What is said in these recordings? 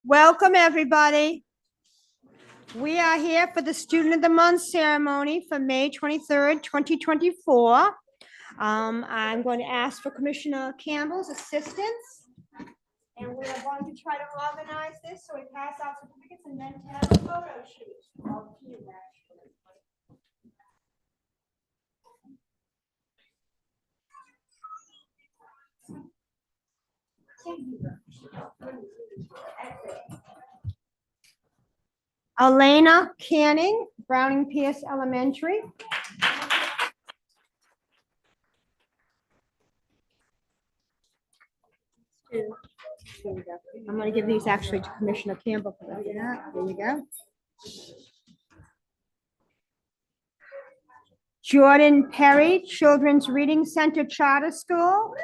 Welcome, everybody. We are here for the Student of the Month ceremony for May 23rd, 2024. I'm going to ask for Commissioner Campbell's assistance. And we are going to try to organize this so we pass out certificates and then have a photo shoot. Elena Canning, Browning Pierce Elementary. I'm going to give these actually to Commissioner Campbell. There you go. Jordan Perry, Children's Reading Center Charter School.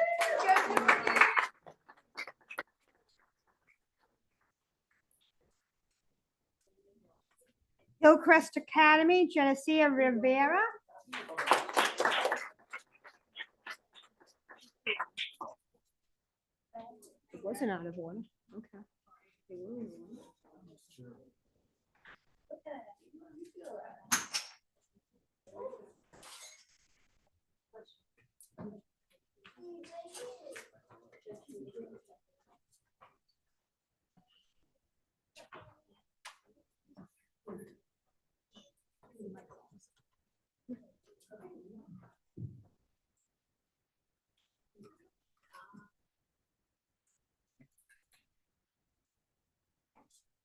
Hillcrest Academy, Genesia Rivera. It wasn't out of order. Okay.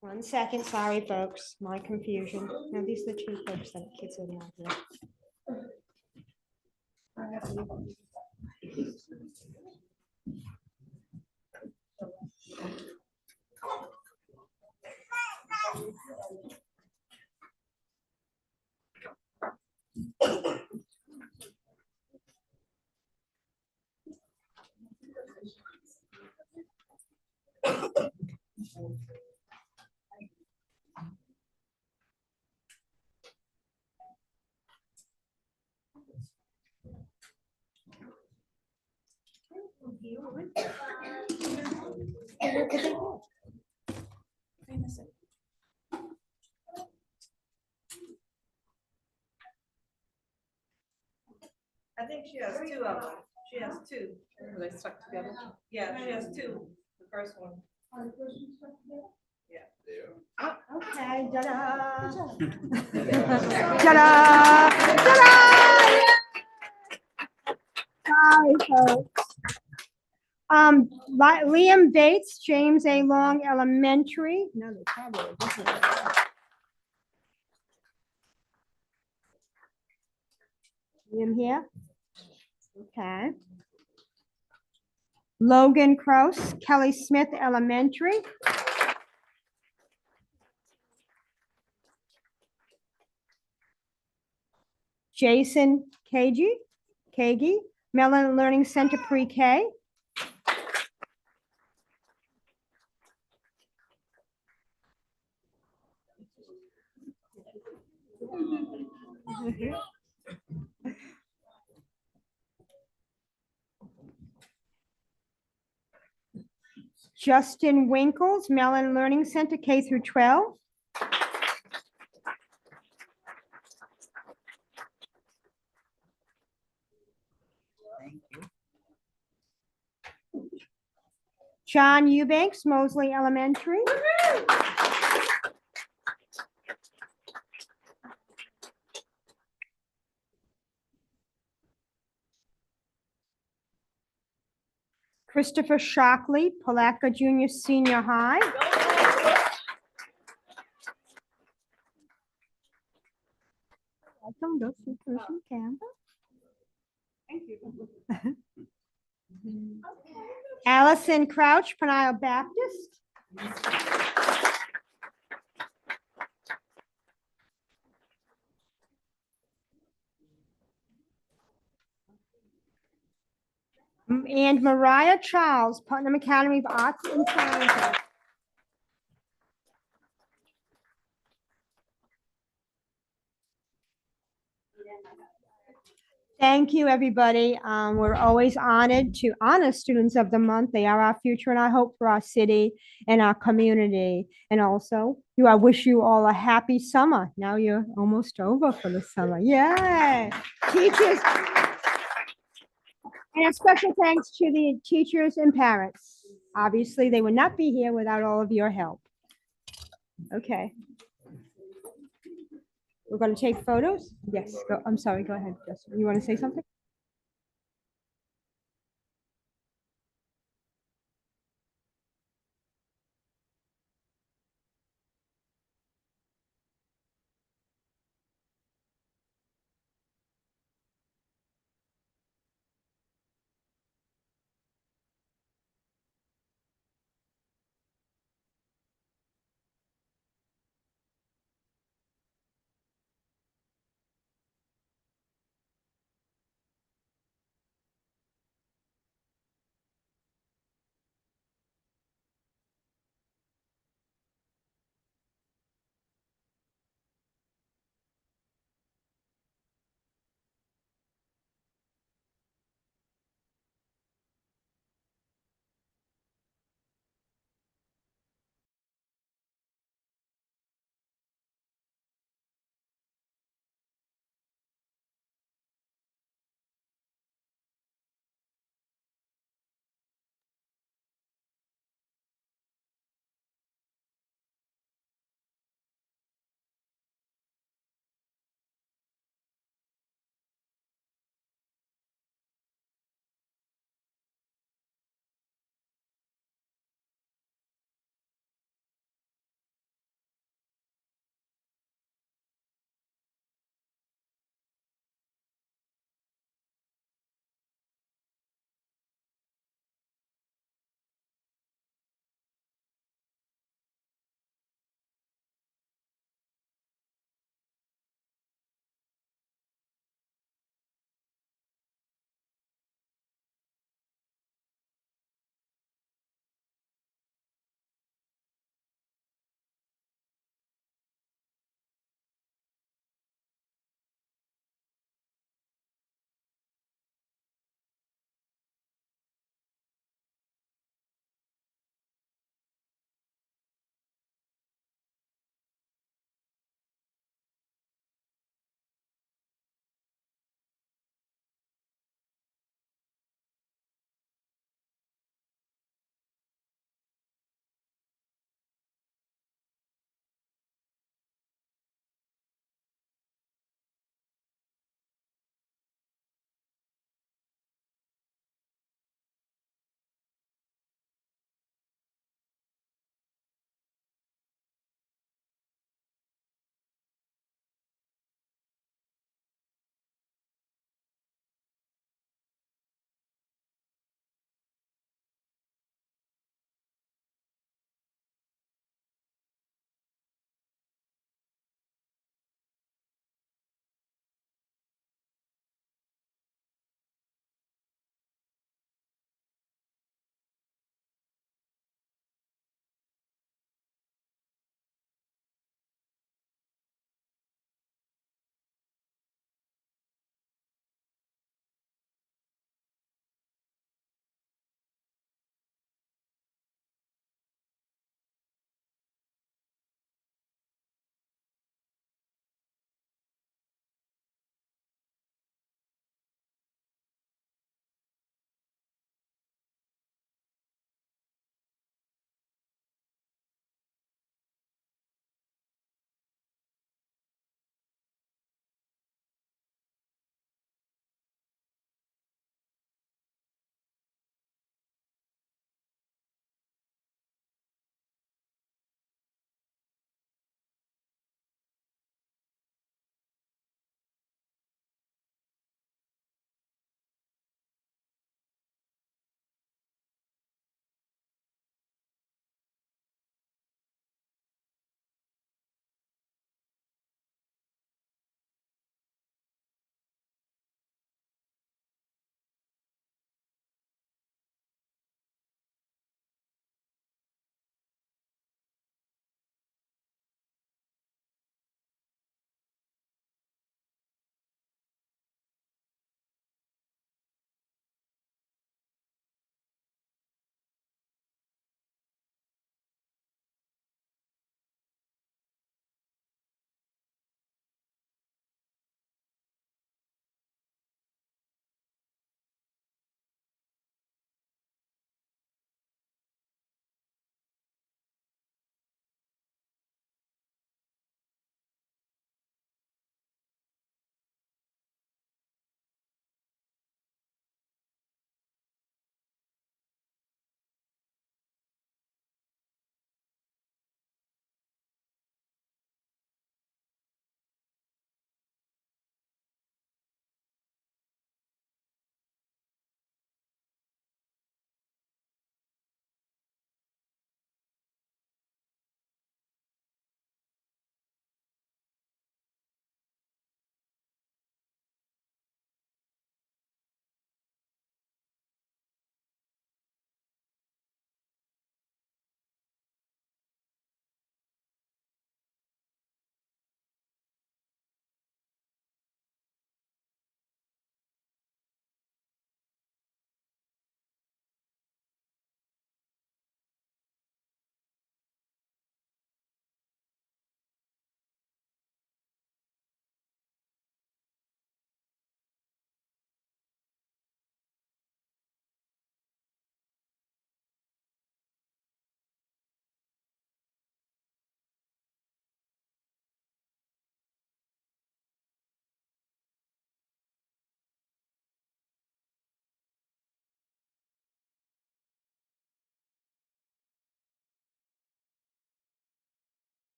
One second, sorry, folks, my confusion. Now, these are the two folks that kids are not here. I think she has two of them. She has two. Are they stuck together? Yeah, she has two. The first one. Yeah. Oh, okay, ta-da. Ta-da, ta-da. Sorry, folks. Liam Bates, James A. Long Elementary. No, they probably didn't. Liam here? Okay. Logan Kraus, Kelly Smith Elementary. Jason Kagi, Mellon Learning Center Pre-K. Justin Winkles, Mellon Learning Center K through 12. John Eubanks, Mosley Elementary. Christopher Shockley, Palatka Junior Senior High. Welcome, go to Person Campbell. Thank you. Allison Crouch, Peniel Baptist. And Mariah Charles, Putnam Academy of Arts and Sciences. Thank you, everybody. We're always honored to honor Students of the Month. They are our future and our hope for our city and our community. And also, I wish you all a happy summer. Now you're almost over for the summer. Yay! Teachers. And a special thanks to the teachers and parents. Obviously, they would not be here without all of your help. Okay. We're going to take photos? Yes. Go, I'm sorry. Go ahead, Justin. You want to say something?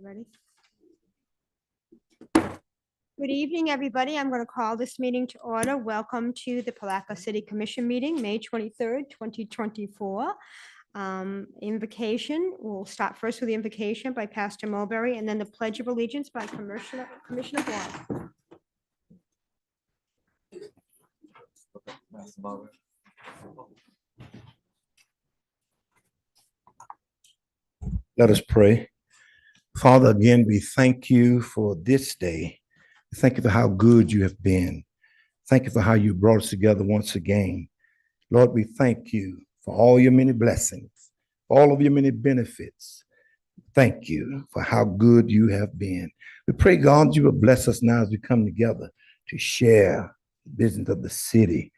Ready? Good evening, everybody. I'm going to call this meeting to order. Welcome to the Palatka City Commission meeting, May 23rd, 2024. Invocation, we'll start first with the invocation by Pastor Mulberry and then the Pledge of Allegiance by Commissioner Ward. Let us pray. Father, again, we thank you for this day. Thank you for how good you have been. Thank you for how you brought us together once again. Lord, we thank you for all your many blessings, for all of your many benefits. Thank you for how good you have been. We pray, God, you will bless us now as we come together to share the business of the city.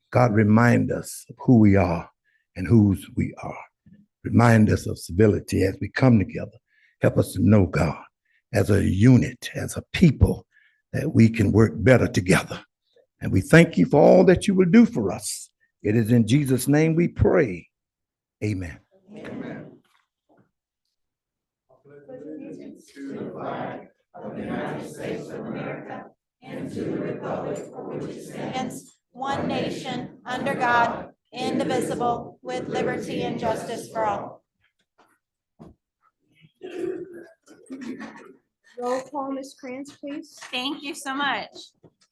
God, remind us of who we are and whose we are. Remind us of civility as we come together. Help us to know, God, as a unit, as a people, that we can work better together. And we thank you for all that you will do for us. It is in Jesus' name we pray. Amen. Amen. To the flag of the United States of America and to the republic for which it stands, one nation, under God, indivisible, with liberty and justice for all. Roll call, Ms. Krantz, please. Thank you so much.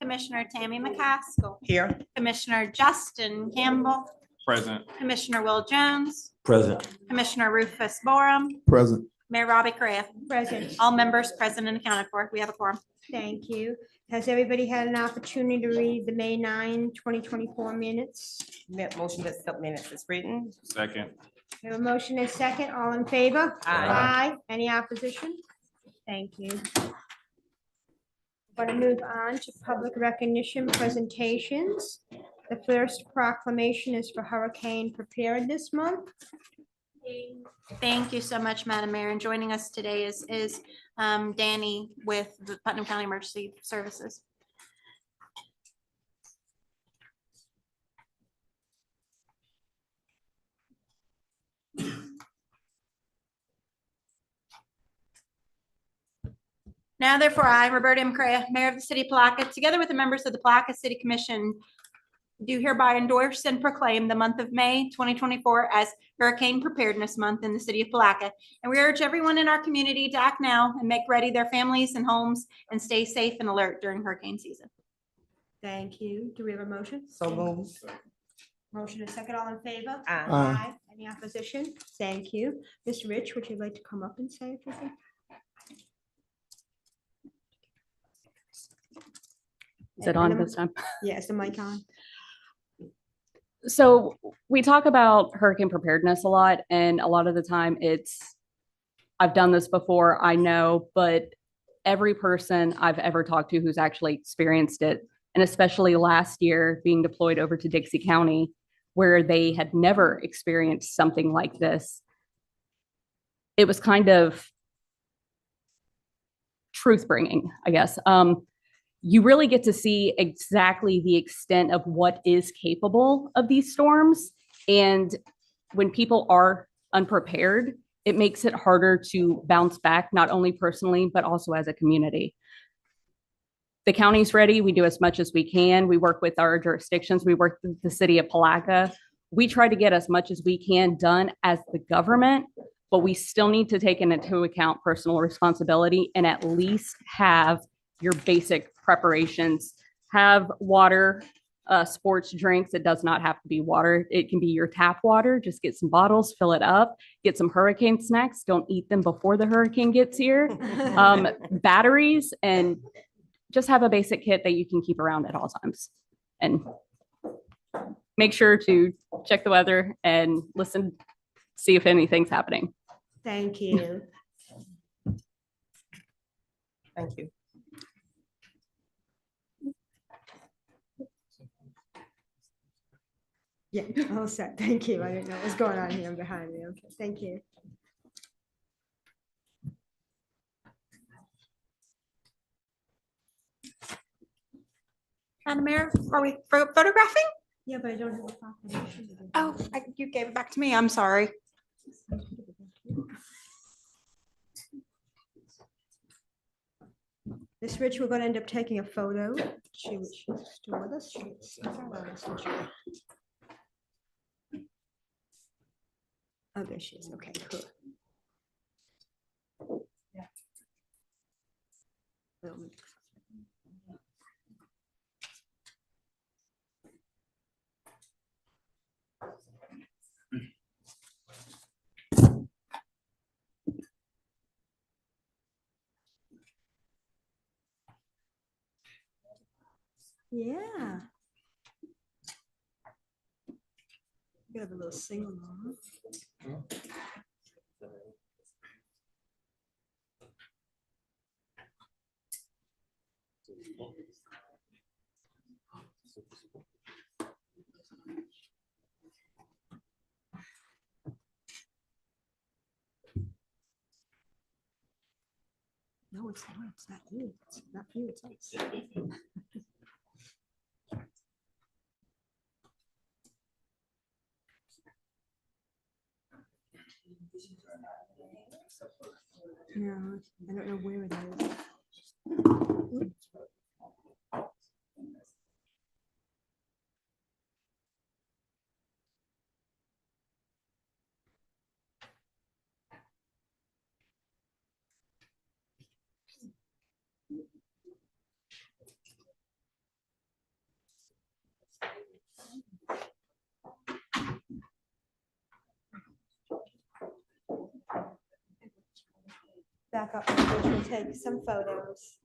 Commissioner Tammy McCaskill. Here. Commissioner Justin Campbell. Present. Commissioner Will Jones. Present. Commissioner Rufus Borum. Present. Mayor Robbie Correa. Present. All members present and accounted for. We have a quorum. Thank you. Has everybody had an opportunity to read the May 9, 2024 minutes? Motion to accept minutes is written. Second. We have a motion and second. All in favor? Aye. Any opposition? Thank you. Going to move on to public recognition presentations. The first proclamation is for Hurricane Preparedness Month. Thank you so much, Madam Mayor. And joining us today is Danny with the Putnam County Emergency Services. Now therefore, I, Roberta M. Correa, Mayor of the City of Palatka, together with the members of the Palatka City Commission, do hereby endorse and proclaim the month of May 2024 as Hurricane Preparedness Month in the City of Palatka. And we urge everyone in our community to act now and make ready their families and homes and stay safe and alert during hurricane season. Thank you. Do we have a motion? So moved. Motion and second. All in favor? Aye. Any opposition? Thank you. Ms. Rich, would you like to come up and say anything? Is it on this time? Yes, the mic on. So we talk about hurricane preparedness a lot, and a lot of the time I've done this before, I know, but every person I've ever talked to who's actually experienced it, and especially last year being deployed over to Dixie County, where they had never experienced something like this, it was kind of truth bringing, I guess. You really get to see exactly the extent of what is capable of these storms. And when people are unprepared, it makes it harder to bounce back, not only personally, but also as a community. The county's ready. We do as much as we can. We work with our jurisdictions. We work with the city of Palatka. We try to get as much as we can done as the government, but we still need to take into account personal responsibility and at least have your basic preparations. Have water, sports drinks. It does not have to be water. It can be your tap water. Just get some bottles, fill it up, get some hurricane snacks. Don't eat them before the hurricane gets here. Batteries, and just have a basic kit that you can keep around at all times. And make sure to check the weather and listen, see if anything's happening. Thank you. Thank you. Yeah, all set. Thank you. I didn't know what was going on here behind me. Okay, thank you. Madam Mayor, are we photographing? Yeah, but I don't have a proclamation. Oh, you gave it back to me. I'm sorry. Miss Rich, we're going to end up taking a photo. She's still with us. She's on us, isn't she? Oh, there she is. Okay, cool. Um, Yeah. You have a little sing along. No, it's not. It's not you. It's not you. It's us. No, I don't know where it is. Back up, and we'll take some photos.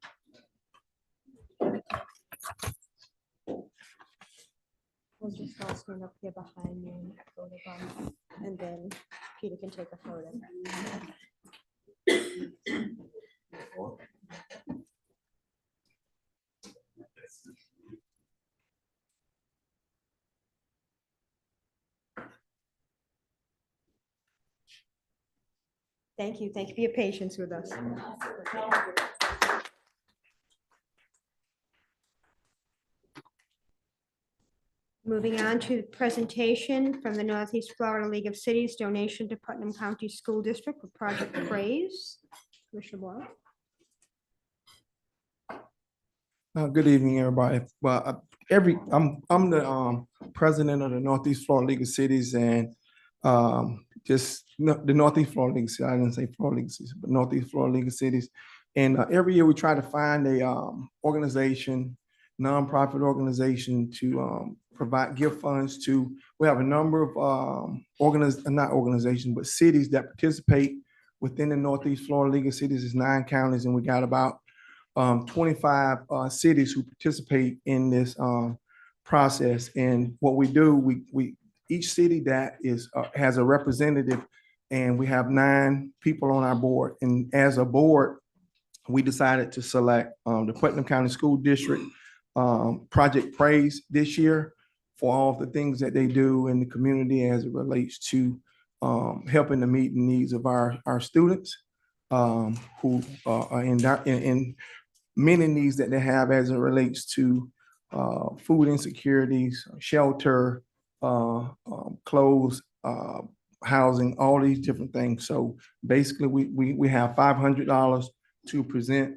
We'll just all stand up here behind you and photo bomb, and then Peter can take a photo. Thank you. Thank you for your patience with us. Moving on to the presentation from the Northeast Florida League of Cities, donation to Putnam County School District for Project Praise. Commissioner Boyle. Good evening, everybody. Well, I'm the president of the Northeast Florida League of Cities, and the Northeast Florida League of Cities. I didn't say Florida League of Cities, but Northeast Florida League of Cities. And every year we try to find a organization, nonprofit organization to give funds to. We have a number of not organizations, but cities that participate within the Northeast Florida League of Cities. It's 9 counties, and we got about 25 cities who participate in this process. And what we do, we each city that is has a representative, and we have 9 people on our board. And as a board, we decided to select the Putnam County School District Project Praise this year for all of the things that they do in the community as it relates to helping to meet the needs of our students who are in many needs that they have as it relates to food insecurities, shelter, clothes, housing, all these different things. So basically, we have $500 to present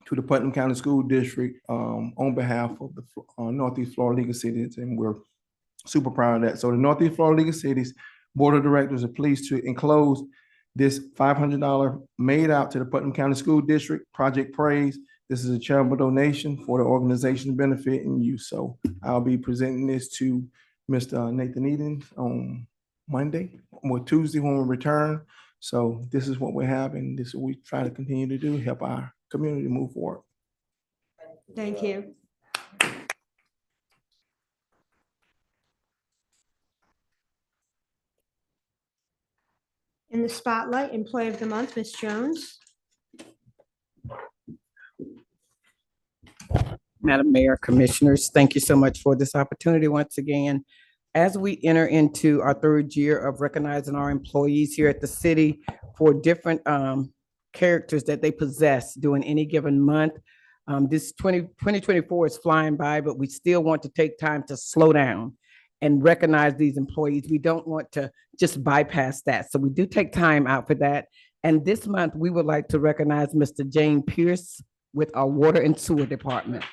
to the Putnam County School District on behalf of the Northeast Florida League of Cities, and we're super proud of that. So the Northeast Florida League of Cities Board of Directors are pleased to enclose this $500 made out to the Putnam County School District Project Praise. This is a charitable donation for the organization's benefit and use. So I'll be presenting this to Mr. Nathan Eden on Monday or Tuesday when we return. So this is what we have, and this is what we try to continue to do, help our community move forward. Thank you. In the spotlight, Employee of the Month, Ms. Jones. Madam Mayor, Commissioners, thank you so much for this opportunity once again. As we enter into our 3rd year of recognizing our employees here at the city for different characters that they possess during any given month, this 2024 is flying by, but we still want to take time to slow down and recognize these employees. We don't want to just bypass that. So we do take time out for that. And this month, we would like to recognize Mr. Jane Pierce with our water and sewer department.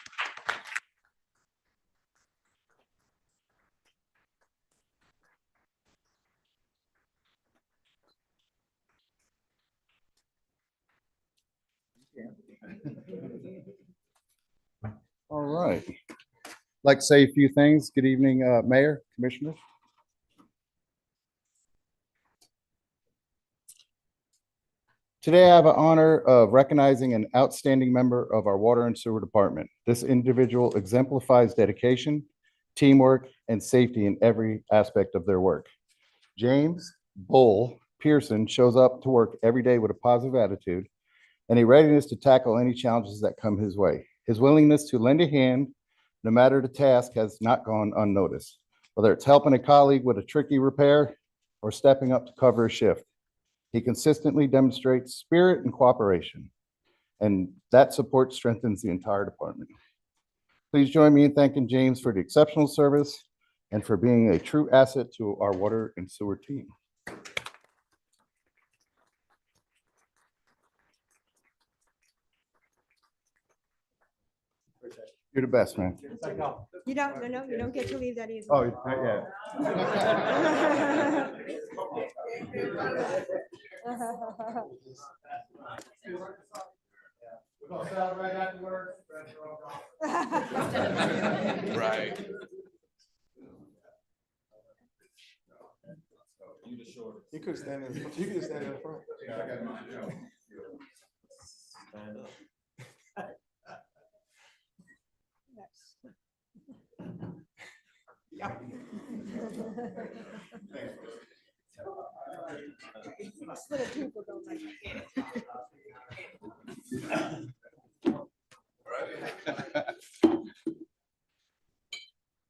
All right. Like to say a few things. Good evening, Mayor, Commissioners. Today, I have the honor of recognizing an outstanding member of our Water and Sewer Department. This individual exemplifies dedication, teamwork, and safety in every aspect of their work. James Bull Pearson shows up to work every day with a positive attitude and a readiness to tackle any challenges that come his way. His willingness to lend a hand, no matter the task, has not gone unnoticed, whether it's helping a colleague with a tricky repair or stepping up to cover a shift. He consistently demonstrates spirit and cooperation, and that support strengthens the entire department. Please join me in thanking James for the exceptional service and for being a true asset to our water and sewer team. You're the best, man. You don't, no, you don't get to leave that easily. Oh, yeah. Right. You could stand in, you could stand in front.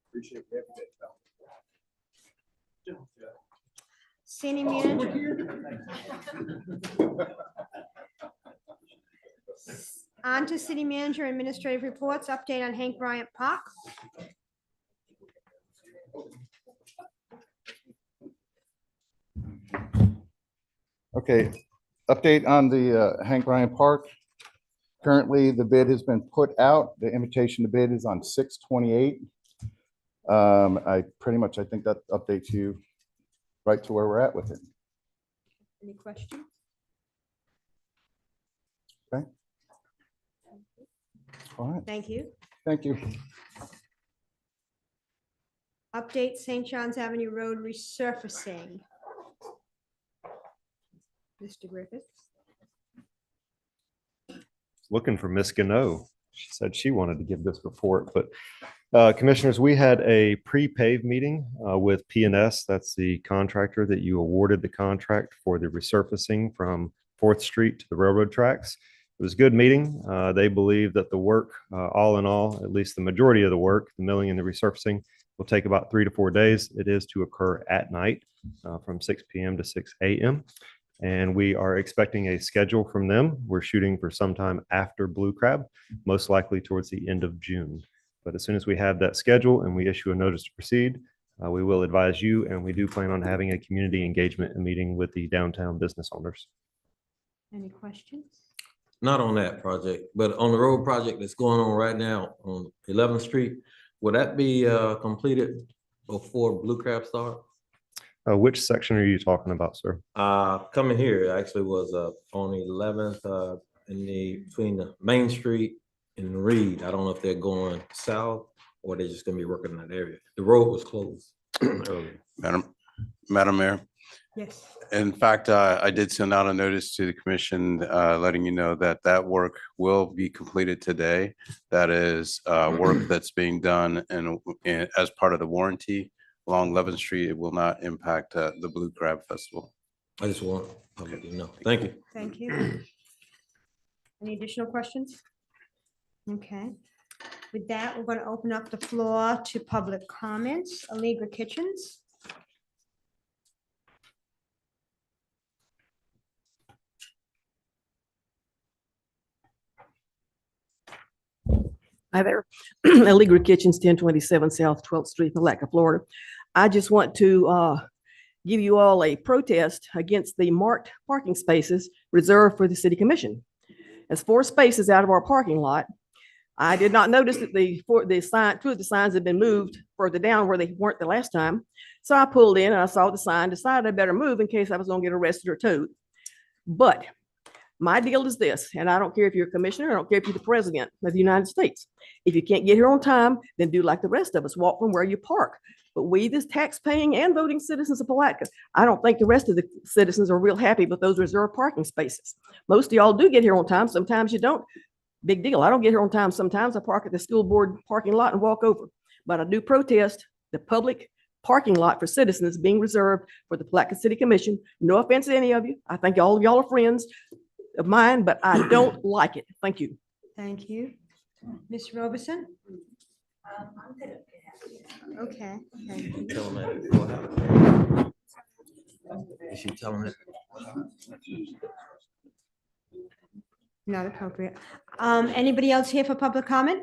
Appreciate it. City manager. On to city manager administrative reports, update on Hank Bryant Park. Okay, update on the Hank Ryan Park. Currently, the bid has been put out. The invitation to bid is on 6/28. I think that updates you right to where we're at with it. Any questions? Okay. All right, Thank you. thank you. Update St. John's Avenue Road resurfacing. Mr. Griffith. Looking for Miss Gano. She said she wanted to give this report, but commissioners, we had a pre-pave meeting with P&S. That's the contractor that you awarded the contract for the resurfacing from 4th Street to the railroad tracks. It was a good meeting. They believe that the work, all in all, at least the majority of the work, the milling and the resurfacing, will take about 3 to 4 days. It is to occur at night from 6 p.m. to 6 a.m. And we are expecting a schedule from them. We're shooting for sometime after Blue Crab, most likely towards the end of June. But as soon as we have that schedule and we issue a notice to proceed, we will advise you, and we do plan on having a community engagement meeting with the downtown business owners. Any questions? Not on that project, but on the road project that's going on right now on 11th Street, will that be completed before Blue Crab start? Which section are you talking about, sir? Coming here actually was on 11th between the Main Street and Reed. I don't know if they're going south or they're just gonna be working in that area. The road was closed earlier. Madam Mayor, Yes. in fact, I did send out a notice to the commission letting you know that that work will be completed today. That is work that's being done and as part of the warranty along 11th Street. It will not impact the Blue Crab Festival. I just want public to know. Thank you. Thank you. Any additional questions? Okay. With that, we're going to open up the floor to public comments. Allegra Kitchens. Hi there. Allegra Kitchens, 1027 South 12th Street, Palatka, Florida. I just want to give you all a protest against the marked parking spaces reserved for the city commission. There's 4 spaces out of our parking lot. I did not notice that two of the signs had been moved further down where they weren't the last time. So I pulled in and I saw the sign, decided I better move in case I was gonna get arrested or towed. But my deal is this, and I don't care if you're a commissioner, I don't care if you're the president of the United States. If you can't get here on time, then do like the rest of us, walk from where you park. But we, the tax-paying and voting citizens of Palatka, I don't think the rest of the citizens are real happy with those reserved parking spaces. Most of y'all do get here on time, sometimes you don't. Big deal. I don't get here on time. Sometimes I park at the school board parking lot and walk over. But I do protest the public parking lot for citizens being reserved for the Palatka City Commission. No offense to any of you. I think all of y'all are friends of mine, but I don't like it. Thank you. Thank you. Ms. Robeson? Okay. Thank you. Tell them that before that. Is she telling it? Not appropriate. Anybody else here for public comment?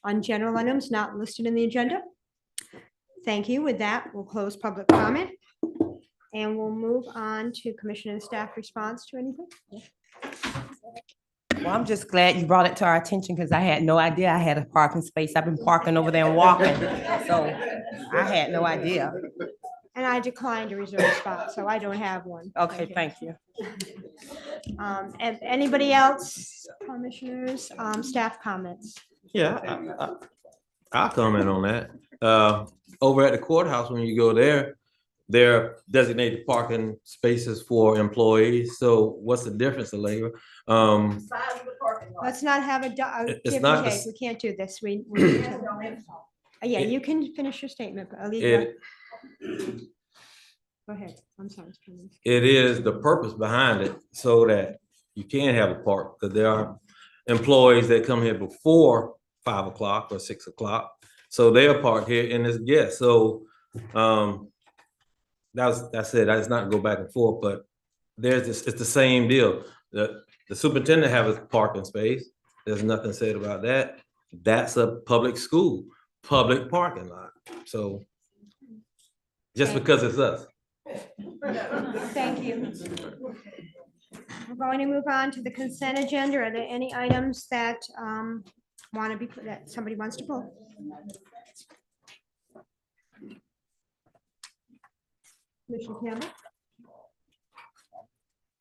On general items not listed in the agenda? Thank you. With that, we'll close public comment. And we'll move on to commissioner and staff response to anything. Well, I'm just glad you brought it to our attention because I had no idea I had a parking space. I've been parking over there and walking. So I had no idea. And I declined a reserved spot, so I don't have one. Okay, thank you. And anybody else, commissioners, staff comments? Yeah, I'll comment on that. Over at the courthouse, when you go there, there are designated parking spaces for employees. So what's the difference, Allegra? Let's not have a It's give and not the take. s- We can't do this. Yeah, you can finish your statement, but Allegra, It, go ahead. I'm sorry. it is the purpose behind it so that you can have a park, because there are employees that come here before 5 o'clock or 6 o'clock. So they'll park here and it's guests. So, that's it. That's not go back and forth, but there's this, it's the same deal. The superintendent have a parking space. There's nothing said about that. That's a public school, public parking lot. So just because it's us. Thank you. We're going to move on to the consent agenda. Are there any items that want to be, that somebody wants to pull? Commissioner Campbell?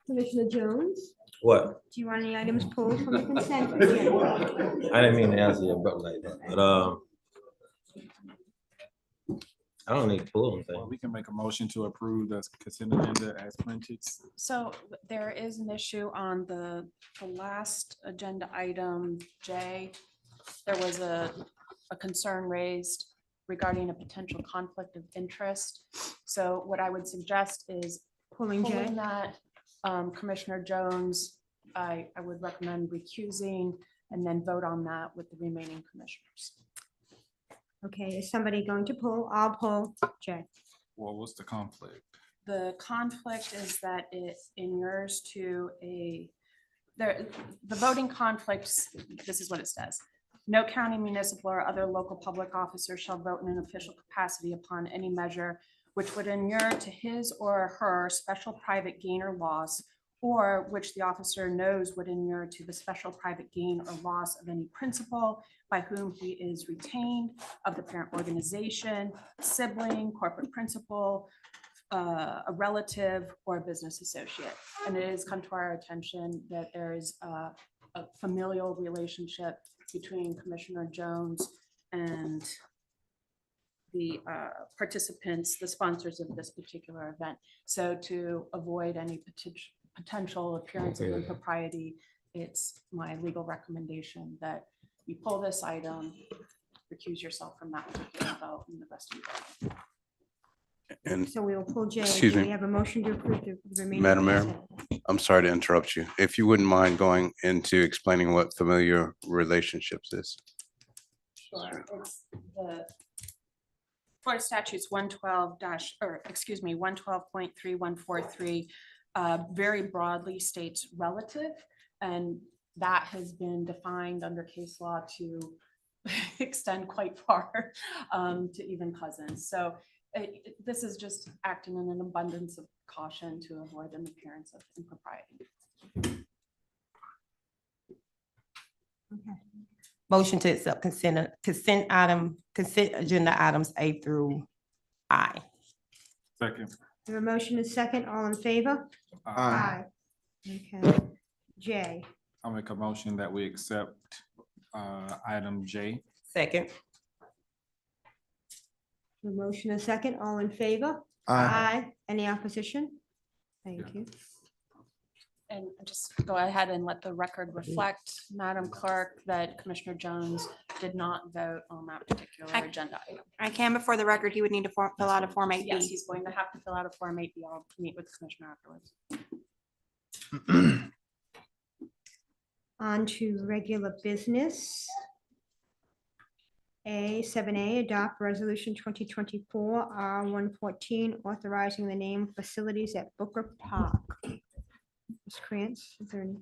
Commissioner Jones? What? Do you want any items pulled from the consent agenda? I didn't mean to answer your butt like that, but I don't need to pull anything. Well, we can make a motion to approve the consent agenda as printed. So there is an issue on the last agenda item, J. There was a concern raised regarding a potential conflict of interest. So what I would suggest is Pulling J. pulling that. Commissioner Jones, I would recommend recusing and then vote on that with the remaining commissioners. Okay, is somebody going to pull? I'll pull. Jay. Well, what's the conflict? The conflict is that it inures to the voting conflicts, this is what it says. No county, municipal, or other local public officer shall vote in an official capacity upon any measure which would inure to his or her special private gain or loss, or which the officer knows would inure to the special private gain or loss of any principal by whom he is retained, of the parent organization, sibling, corporate principal, a relative, or a business associate. And it has come to our attention that there is a familial relationship between Commissioner Jones and the participants, the sponsors of this particular event. So to avoid any potential appearance of impropriety, it's my legal recommendation that you pull this item, recuse yourself from that particular vote and the rest of you. And So we will pull J. Excuse Do me. we have a motion to approve the remaining? Madam Mayor? consent? I'm sorry to interrupt you. If you wouldn't mind going into explaining what familiar relationships is. Sure. It's the Florida statutes 112.3143 very broadly states relative, and that has been defined under case law to extend quite far to even cousins. So this is just acting in an abundance of caution to avoid an appearance of impropriety. Motion to accept consent agenda items A through I. Second. We have a motion and second, all in favor? Aye. Okay. J. I'll make a motion that we accept item J. Second. A motion and second, all in favor? Any opposition? Thank you. And just go ahead and let the record reflect, Madam Clerk, that Commissioner Jones did not vote on that particular agenda item. I can, before the record, he would need to fill out a Form 8B. Yes, he's going to have to fill out a Form 8B. I'll meet with the Commissioner afterwards. On to regular business. A, adopt resolution 2024 R114, authorizing the name facilities at Booker Park. Ms. Krantz, is there any?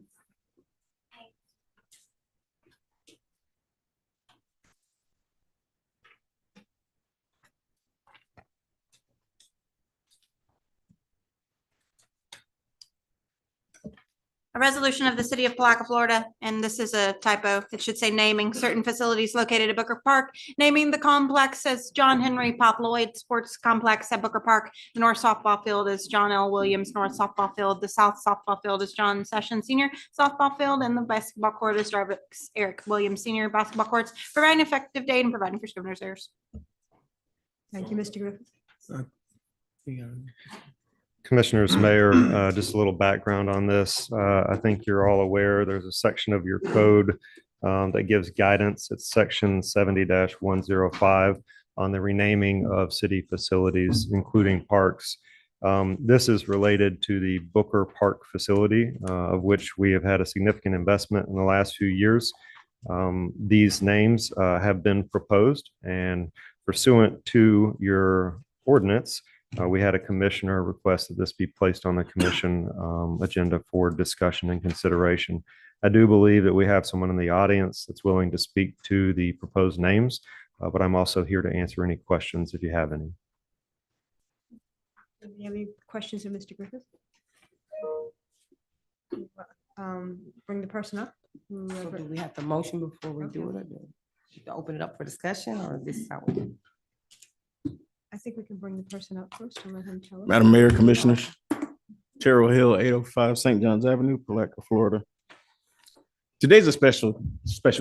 A resolution of the city of Palatka, Florida, and this is a typo. It should say naming certain facilities located at Booker Park, naming the complex as John Henry Pop Lloyd Sports Complex at Booker Park. The North Softball Field is John L. Williams North Softball Field. The South Softball Field is John Sessions Senior Softball Field, and the basketball court is Jarvis Eric Williams Senior Basketball Courts, providing effective date and providing for scrivener's errors. Thank you, Mr. Griffith. Commissioners, Mayor, just a little background on this. I think you're all aware there's a section of your code that gives guidance. It's section 70-105 on the renaming of city facilities, including parks. This is related to the Booker Park facility, of which we have had a significant investment in the last few years. These names have been proposed, and pursuant to your ordinance, we had a commissioner request that this be placed on the commission agenda for discussion and consideration. I do believe that we have someone in the audience that's willing to speak to the proposed names, but I'm also here to answer any questions if you have any. Do you have any questions of Mr. Griffith? Bring the person up. So do we have the motion before we do it? Or do we open it up for discussion, or this is how we? I think we can bring the person up first and let him tell us. Madam Mayor, Commissioners, Terrell Hill, 805 St. John's Avenue, Palatka, Florida. Today's a special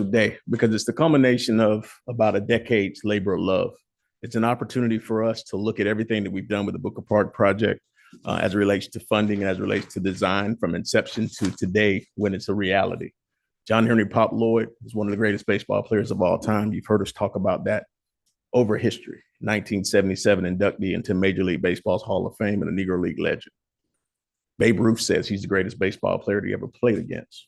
day because it's the culmination of about a decade's labor of love. It's an opportunity for us to look at everything that we've done with the Booker Park project as it relates to funding and as it relates to design from inception to today when it's a reality. John Henry Pop Lloyd is one of the greatest baseball players of all time. You've heard us talk about that over history. 1977 inductee into Major League Baseball's Hall of Fame and a Negro League legend. Babe Ruth says he's the greatest baseball player he ever played against.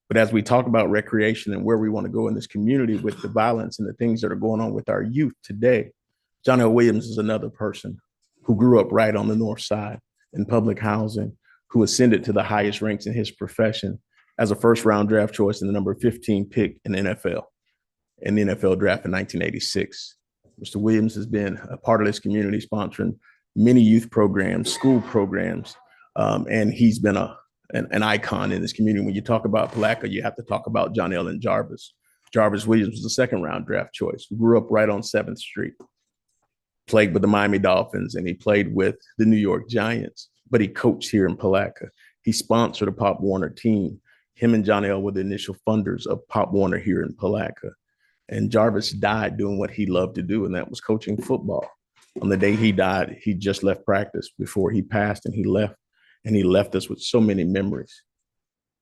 But as we talk about recreation and where we want to go in this community with the violence and the things that are going on with our youth today, John L. Williams is another person who grew up right on the north side in public housing, who ascended to the highest ranks in his profession as a first-round draft choice and the number 15 pick in the NFL draft in 1986. Mr. Williams has been a part of this community, sponsoring many youth programs, school programs, and he's been an icon in this community. When you talk about Palatka, you have to talk about John L. and Jarvis. Jarvis Williams was a second-round draft choice, who grew up right on 7th Street, played with the Miami Dolphins, and he played with the New York Giants, but he coached here in Palatka. He sponsored a Pop Warner team. Him and John L. were the initial funders of Pop Warner here in Palatka. And Jarvis died doing what he loved to do, and that was coaching football. On the day he died, he just left practice before he passed, and he left us with so many memories.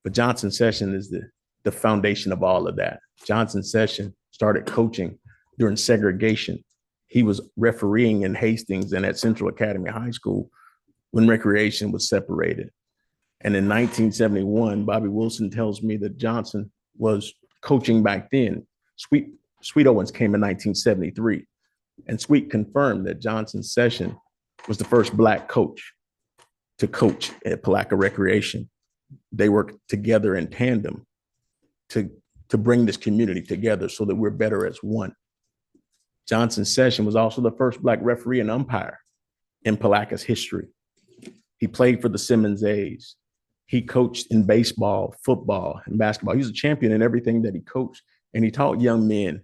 But Johnson Session is the foundation of all of that. Johnson Session started coaching during segregation. He was refereeing in Hastings and at Central Academy High School when recreation was separated. And in 1971, Bobby Wilson tells me that Johnson was coaching back then. Sweet Owens came in 1973, and Sweet confirmed that Johnson Session was the first Black coach to coach at Palatka Recreation. They worked together in tandem to bring this community together so that we're better as one. Johnson Session was also the first Black referee and umpire in Palatka's history. He played for the Simmons A's. He coached in baseball, football, and basketball. He was a champion in everything that he coached. And he taught young men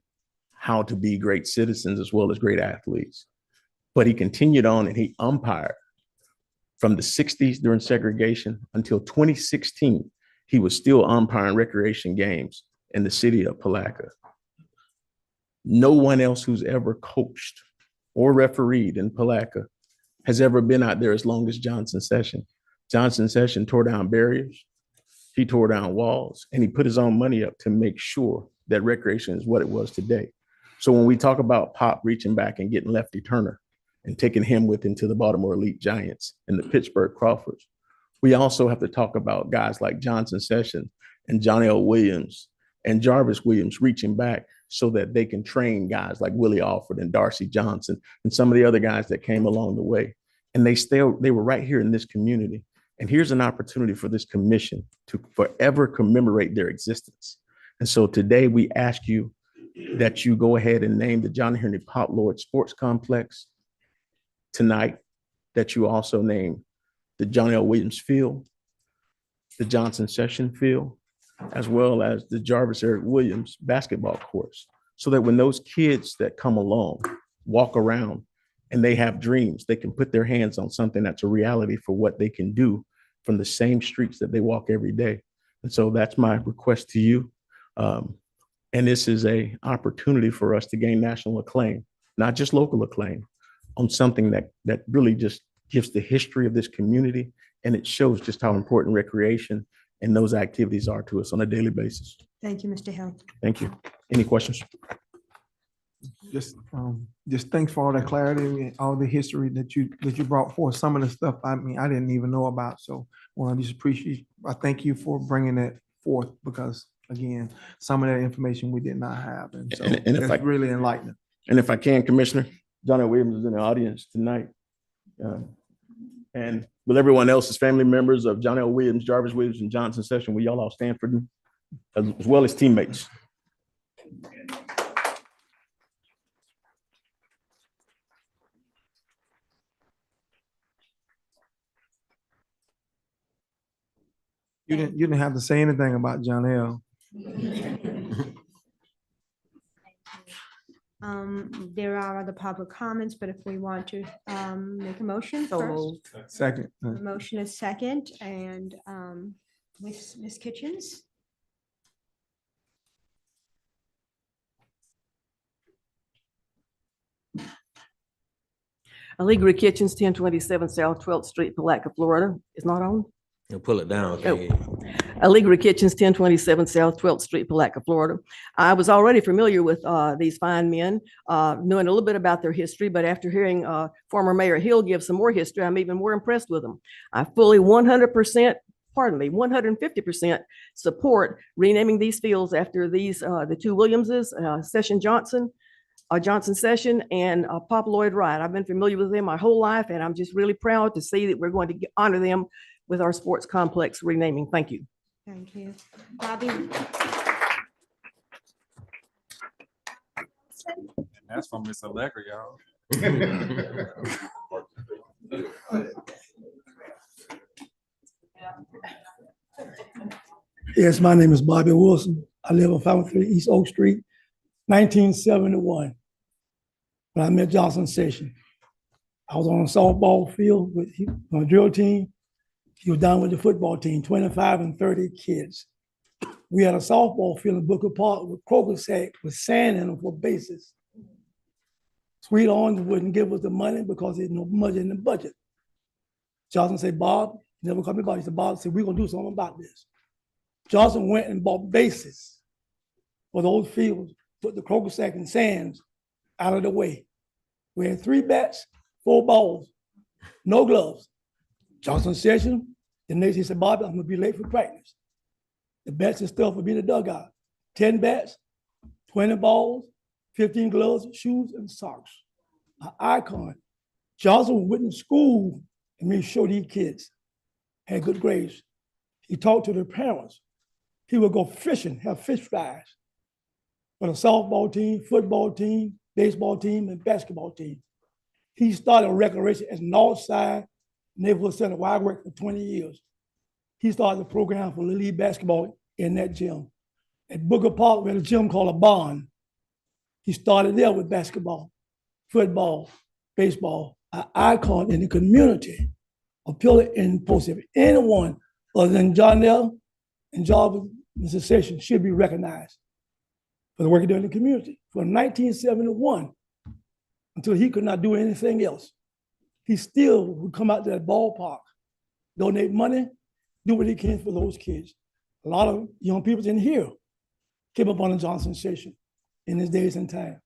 how to be great citizens as well as great athletes. But he continued on and he umpired from the 60s during segregation until 2016. He was still umpiring recreation games in the city of Palatka. No one else who's ever coached or refereed in Palatka has ever been out there as long as Johnson Session. Johnson Session tore down barriers, he tore down walls, and he put his own money up to make sure that recreation is what it was today. So when we talk about Pop reaching back and getting Lefty Turner and taking him with into the Baltimore Elite Giants and the Pittsburgh Crawfords, we also have to talk about guys like Johnson Session and John L. Williams and Jarvis Williams reaching back so that they can train guys like Willie Alford and Darcy Johnson and some of the other guys that came along the way. And they were right here in this community. And here's an opportunity for this commission to forever commemorate their existence. And so today we ask you that you go ahead and name the John Henry Pop Lloyd Sports Complex tonight, that you also name the John L. Williams Field, the Johnson Session Field, as well as the Jarvis Eric Williams basketball courts, so that when those kids that come along walk around and they have dreams, they can put their hands on something that's a reality for what they can do from the same streets that they walk every day. And so that's my request to you. And this is an opportunity for us to gain national acclaim, not just local acclaim, on something that really just gives the history of this community, and it shows just how important recreation and those activities are to us on a daily basis. Thank you, Mr. Hill. Thank you. Any questions? Just thanks for all that clarity and all the history that you brought forth. Some of the stuff, I mean, I didn't even know about. So I just appreciate, I thank you for bringing that forth, because again, some of that information we did not have. And so it's really enlightening. And if I can, Commissioner, John L. Williams is in the audience tonight. And with everyone else as family members of John L. Williams, Jarvis Williams, and Johnson Session, will y'all all stand for them, as well as teammates? You didn't have to say anything about John L. There are other public comments, but if we want to make a motion first. Second. The motion is second, and Ms. Kitchens. Allegra Kitchens, 1027 South 12th Street, Palatka, Florida. It's not on? You pull it down. Oh. Allegra Kitchens, 1027 South 12th Street, Palatka, Florida. I was already familiar with these fine men, knowing a little bit about their history, but after hearing former Mayor Hill give some more history, I'm even more impressed with them. I fully 150% support renaming these fields after these, the two Williamses, Johnson Session and Pop Lloyd Wright. I've been familiar with them my whole life, and I'm just really proud to see that we're going to honor them with our sports complex renaming. Thank you. Thank you. Bobby. That's from Miss Allegra, y'all. Yes, my name is Bobby Wilson. I live on 503 East Oak Street, 1971. When I met Johnson Session, I was on a softball field with my drill team. He was down with the football team, 25 and 30 kids. We had a softball field in Booker Park with croquet sack with sand in them for bases. Sweet Orange wouldn't give us the money because there's no money in the budget. Johnson said, Bob, he never called me Bob. He said, Bob said, we're gonna do something about this. Johnson went and bought bases for those fields, put the croquet sack and sands out of the way. We had 3 bats, 4 balls, no gloves. Johnson Session, the next he said, Bobby, I'm gonna be late for practice. The bats and stuff would be in the dugout. 10 bats, 20 balls, 15 gloves, shoes, and socks. An icon. Johnson went to school and made sure these kids had good grades. He talked to their parents. He would go fishing, have fish fries for the softball team, football team, baseball team, and basketball team. He started recreation as Northside Neighborhood Center where I worked for 20 years. he started the program for Little League basketball in that gym. At Booker Park, we had a gym called a barn. He started there with basketball, football, baseball, an icon in the community, a pillar in post. If anyone other than John and Jarvis, Mr. Session should be recognized for the work he did in the community. From 1971 until he could not do anything else, he still would come out to that ballpark, donate money, do what he can for those kids. A lot of young people in here came up on the Johnson Session in his days and time.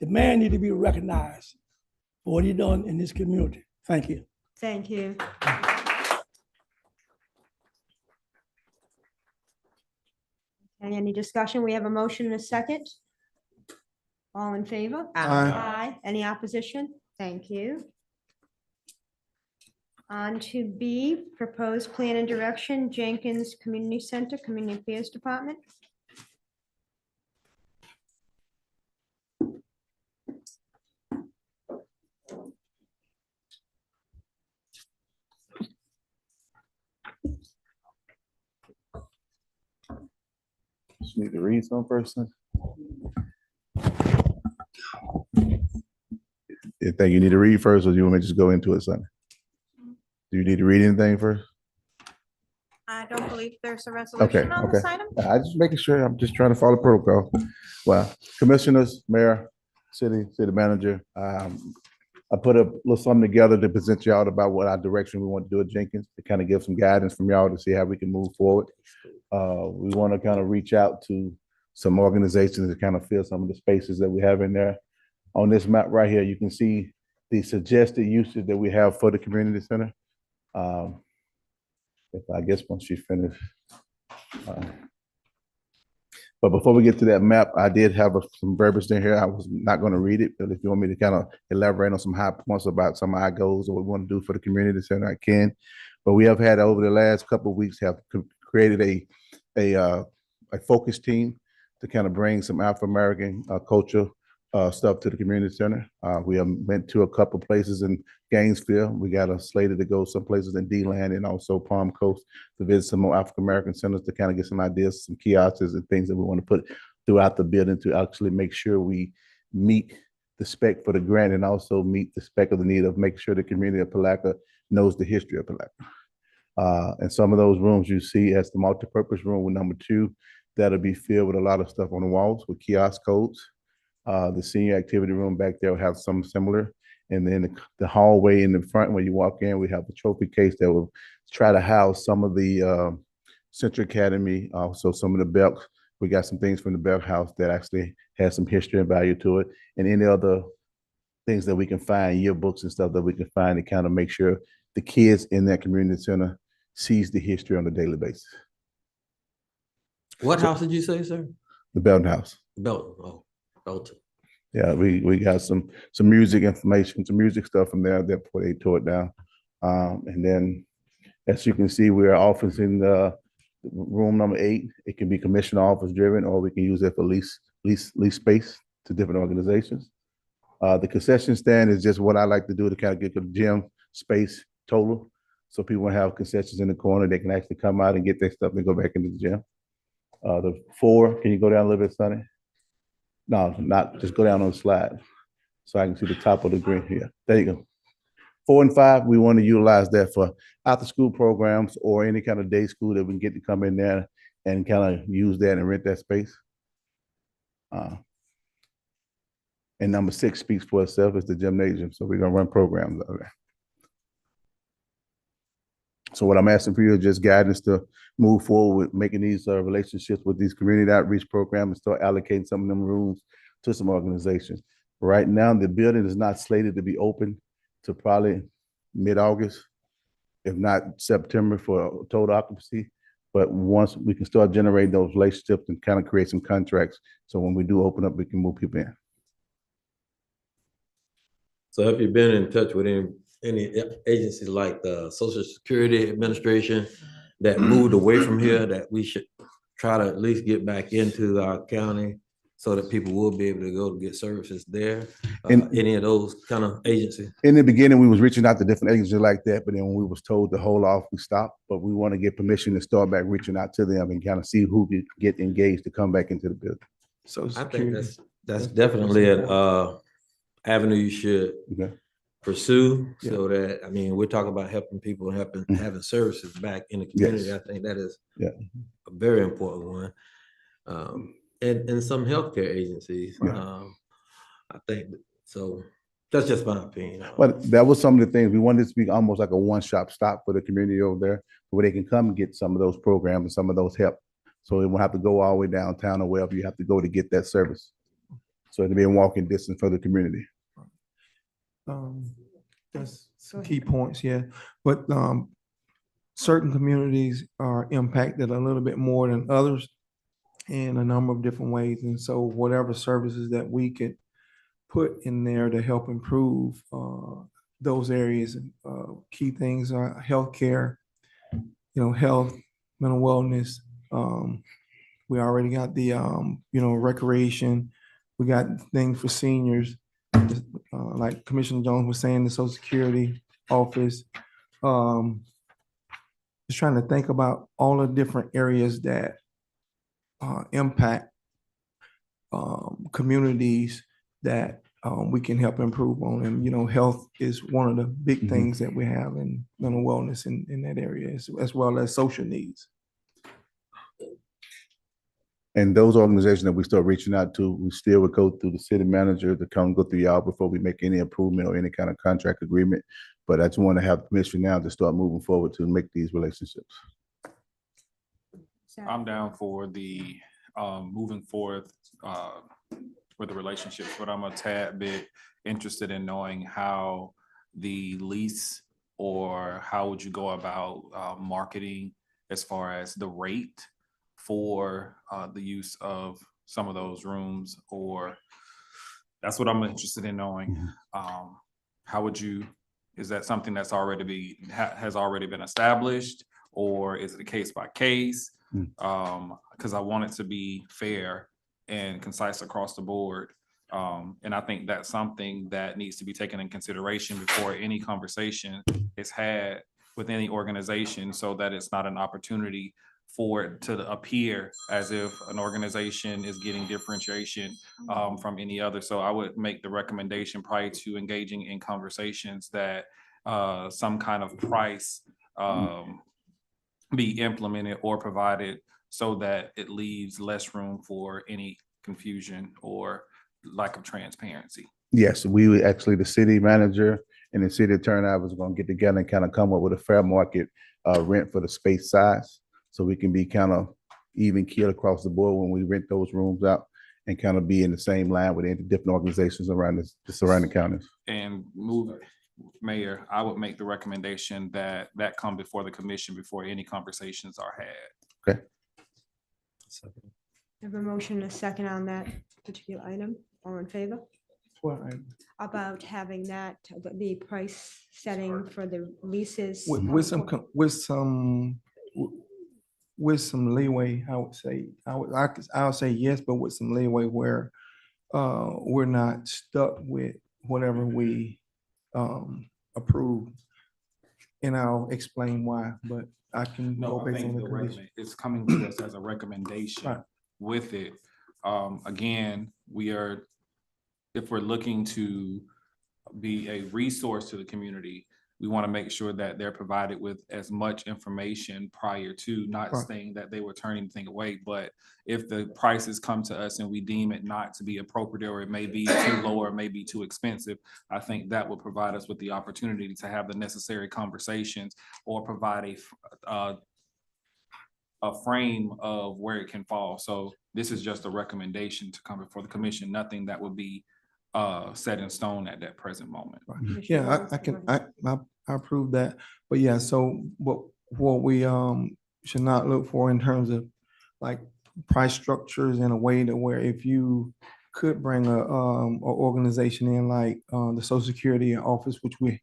The man needed to be recognized for what he done in this community. Thank you. Thank you. Okay, any discussion? We have a motion and a second. All in favor? Aye. Aye. Any opposition? Thank you. On to B, proposed plan and direction, Jenkins Community Center, Community Affairs Department. Just need to read some first. You think you need to read first, or do you want me to just go into it, son? Do you need to read anything first? I don't believe there's a Okay, resolution on this okay. item. I just making sure, I'm just trying to follow protocol. Well, commissioners, mayor, city manager, I put a little something together to present y'all about what our direction we want to do at Jenkins, to kind of give some guidance from y'all to see how we can move forward. We want to kind of reach out to some organizations to kind of fill some of the spaces that we have in there. On this map right here, you can see the suggested usage that we have for the community center. If I guess once she finished. But before we get to that map, I did have some verbiage in here. I was not going to read it, but if you want me to kind of elaborate on some high points about some of our goals or what we want to do for the community center, I can. But we have had over the last couple of weeks have created a focus team to kind of bring some Afro-American culture stuff to the community center. We have went to a couple places in Gainesville. We got a slated to go some places in D-Land and also Palm Coast to visit some more African-American centers to kind of get some ideas, some kiosks and things that we want to put throughout the building to actually make sure we meet the spec for the grant and also meet the spec of the need of making sure the community of Palatka knows the history of Palatka. And some of those rooms you see as the multipurpose room with number 2, that'll be filled with a lot of stuff on the walls with kiosk codes. The senior activity room back there will have some similar. And then the hallway in the front, when you walk in, we have the trophy case that will try to house some of the Central Academy, also some of the belts. We got some things from the belt house that actually has some history and value to it. And any other things that we can find, yearbooks and stuff that we can find to kind of make sure the kids in that community center sees the history on a daily basis. What house did you say, sir? The Belton House. Belton, oh, Belton. Yeah, we got some music information, some music stuff from there that before they tore it down. And then, as you can see, we are officing the room number 8. It can be commissioner office driven, or we can use it for lease space to different organizations. The concession stand is just what I like to do to kind of get the gym space total. So people have concessions in the corner, they can actually come out and get their stuff and go back into the gym. The 4, can you go down a little bit, Sonny? No, not, just go down on the slide so I can see the top of the green here. There you go. 4 and 5, we want to utilize that for after school programs or any kind of day school that we can get to come in there and kind of use that and rent that space. And number 6 speaks for itself, it's the gymnasium. So we're gonna run programs over there. So what I'm asking for you is just guidance to move forward with making these relationships with these community outreach programs and start allocating some of them rooms to some organizations. Right now, the building is not slated to be open to probably mid-August, if not September for total occupancy. But once we can start generating those relationships and kind of create some contracts, so when we do open up, we can move people in. So have you been in touch with any agencies like the Social Security Administration that moved away from here that we should try to at least get back into our county so that people will be able to go to get services there? And- Any of those kind of agencies? In the beginning, we was reaching out to different agencies like that, but then when we was told to hold off, we stopped. But we want to get permission to start back reaching out to them and kind of see who could get engaged to come back into the building. So I think that's definitely an avenue you should Okay. pursue, so that, I mean, we're talking about helping people, having services back in the community. Yes. I think that is Yeah. a very important one. And some healthcare agencies. I think so. That's just my opinion. But that was some of the things we wanted it to be almost like a one-stop shop for the community over there, where they can come and get some of those programs and some of those help. So they won't have to go all the way downtown or wherever you have to go to get that service. So it'll be a walking distance for the community. That's some key points, yeah. But certain communities are impacted a little bit more than others in a number of different ways. And so whatever services that we could put in there to help improve those areas, key things are healthcare, health, mental wellness. We already got the recreation. We got things for seniors, like Commissioner Jones was saying, the Social Security office. Just trying to think about all the different areas that impact communities that we can help improve on. And, health is one of the big things that we have in mental wellness in that area, as well as social needs. And those organizations that we start reaching out to, we still would go through the city manager to come go through y'all before we make any improvement or any kind of contract agreement. But I just want to have permission now to start moving forward to make these relationships. I'm down for the moving forward with the relationships, but I'm a tad bit interested in knowing how the lease, or how would you go about marketing as far as the rate for the use of some of those rooms, or that's what I'm interested in knowing. How would you, is that something that's already has already been established, or is it a case by case? Because I want it to be fair and concise across the board. And I think that's something that needs to be taken in consideration before any conversation is had with any organization, so that it's not an opportunity for it to appear as if an organization is getting differentiation from any other. So I would make the recommendation prior to engaging in conversations that some kind of price be implemented or provided, so that it leaves less room for any confusion or lack of transparency. Yes, we would actually, the city manager and the city attorney, I was going to get together and kind of come up with a fair market rent for the space size, so we can be kind of even keel across the board when we rent those rooms out, and kind of be in the same line with the different organizations around the surrounding counties. And Mayor, I would make the recommendation that come before the commission before any conversations are had. Okay. I have a motion and a second on that particular item. All in favor? About having that, the price setting for the leases. With some leeway, I would say, I'll say yes, but with some leeway where we're not stuck with whatever we approve. And I'll explain why, but I can No, go I based think on the the condition. it's coming to us as a recommendation Right. with it. Again, if we're looking to be a resource to the community, we want to make sure that they're provided with as much information prior to, not Right. saying that they were turning anything away, but if the prices come to us and we deem it not to be appropriate, or it may be too low, or it may be too expensive, I think that will provide us with the opportunity to have the necessary conversations, or provide a frame of where it can fall. So this is just a recommendation to come before the commission, nothing that would be set in stone at that present moment. Yeah, I approve that. But yeah, so what we should not look for in terms of like price structures in a way to where if you could bring a organization in like the Social Security office, which we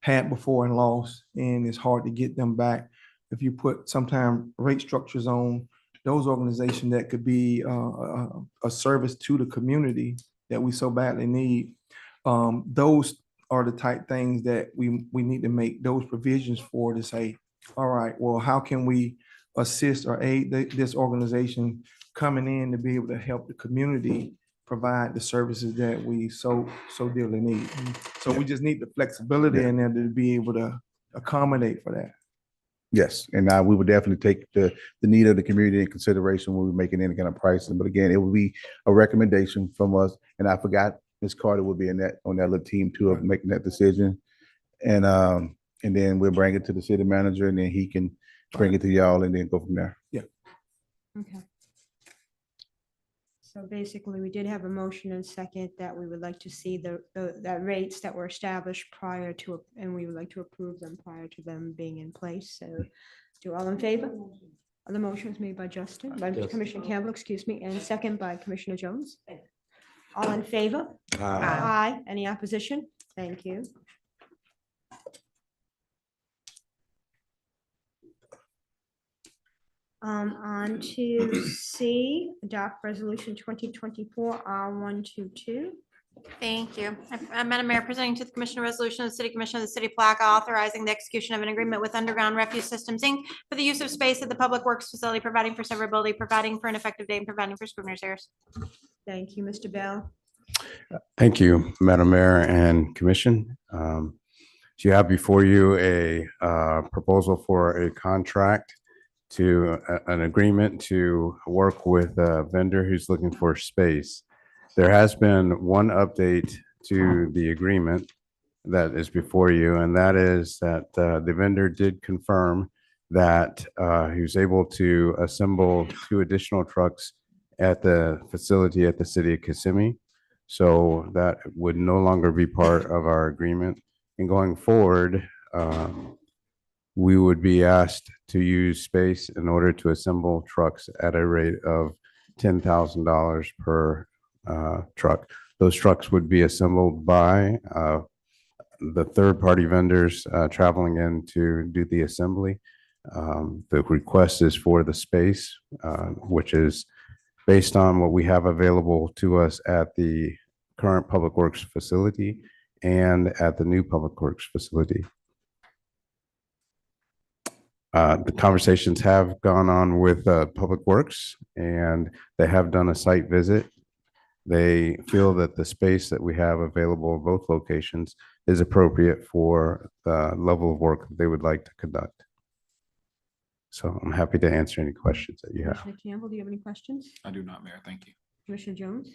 had before and lost, and it's hard to get them back. If you put sometime rate structures on those organizations that could be a service to the community that we so badly need. Those are the type things that we need to make those provisions for, to say, all right, well, how can we assist or aid this organization coming in to be able to help the community provide the services that we so dearly need. So we just need the flexibility in there to be able to accommodate for that. Yes, and we would definitely take the need of the community in consideration when we're making any kind of pricing. But again, it would be a recommendation from us. And I forgot Ms. Carter will be on that little team too of making that decision. And then we'll bring it to the city manager, and then he can bring it to y'all and then go from there. Yeah. Okay. So basically, we did have a motion and second that we would like to see the rates that were established prior to, and we would like to approve them prior to them being in place. So do all in favor? The motion was made by Justin, by Yes. Commissioner Campbell, excuse me, and second by Commissioner Jones. All in favor? Aye. Aye. Any opposition? Thank you. On to C, adopt resolution 2024 R122. Thank you. Madam Mayor, presenting to the Commission a resolution of the City Commission of the City of Palatka authorizing the execution of an agreement with Underground Refuse Systems, Inc. for the use of space at the Public Works Facility, providing for severability, providing for an effective date, and providing for scrivener's errors. Thank you, Mr. Bell. Thank you, Madam Mayor and Commission. So you have before you a proposal for a contract to an agreement to work with a vendor who's looking for space. There has been one update to the agreement that is before you, and that is that the vendor did confirm that he was able to assemble 2 additional trucks at the facility at the city of Kissimmee. So that would no longer be part of our agreement. And going forward, we would be asked to use space in order to assemble trucks at a rate of $10,000 per truck. Those trucks would be assembled by the third-party vendors traveling in to do the assembly. The request is for the space, which is based on what we have available to us at the current Public Works facility and at the new Public Works facility. The conversations have gone on with Public Works, and they have done a site visit. They feel that the space that we have available in both locations is appropriate for the level of work that they would like to conduct. So I'm happy to answer any questions that you have. Commissioner Campbell, do you have any questions? I do not, Mayor. Thank you. Commissioner Jones?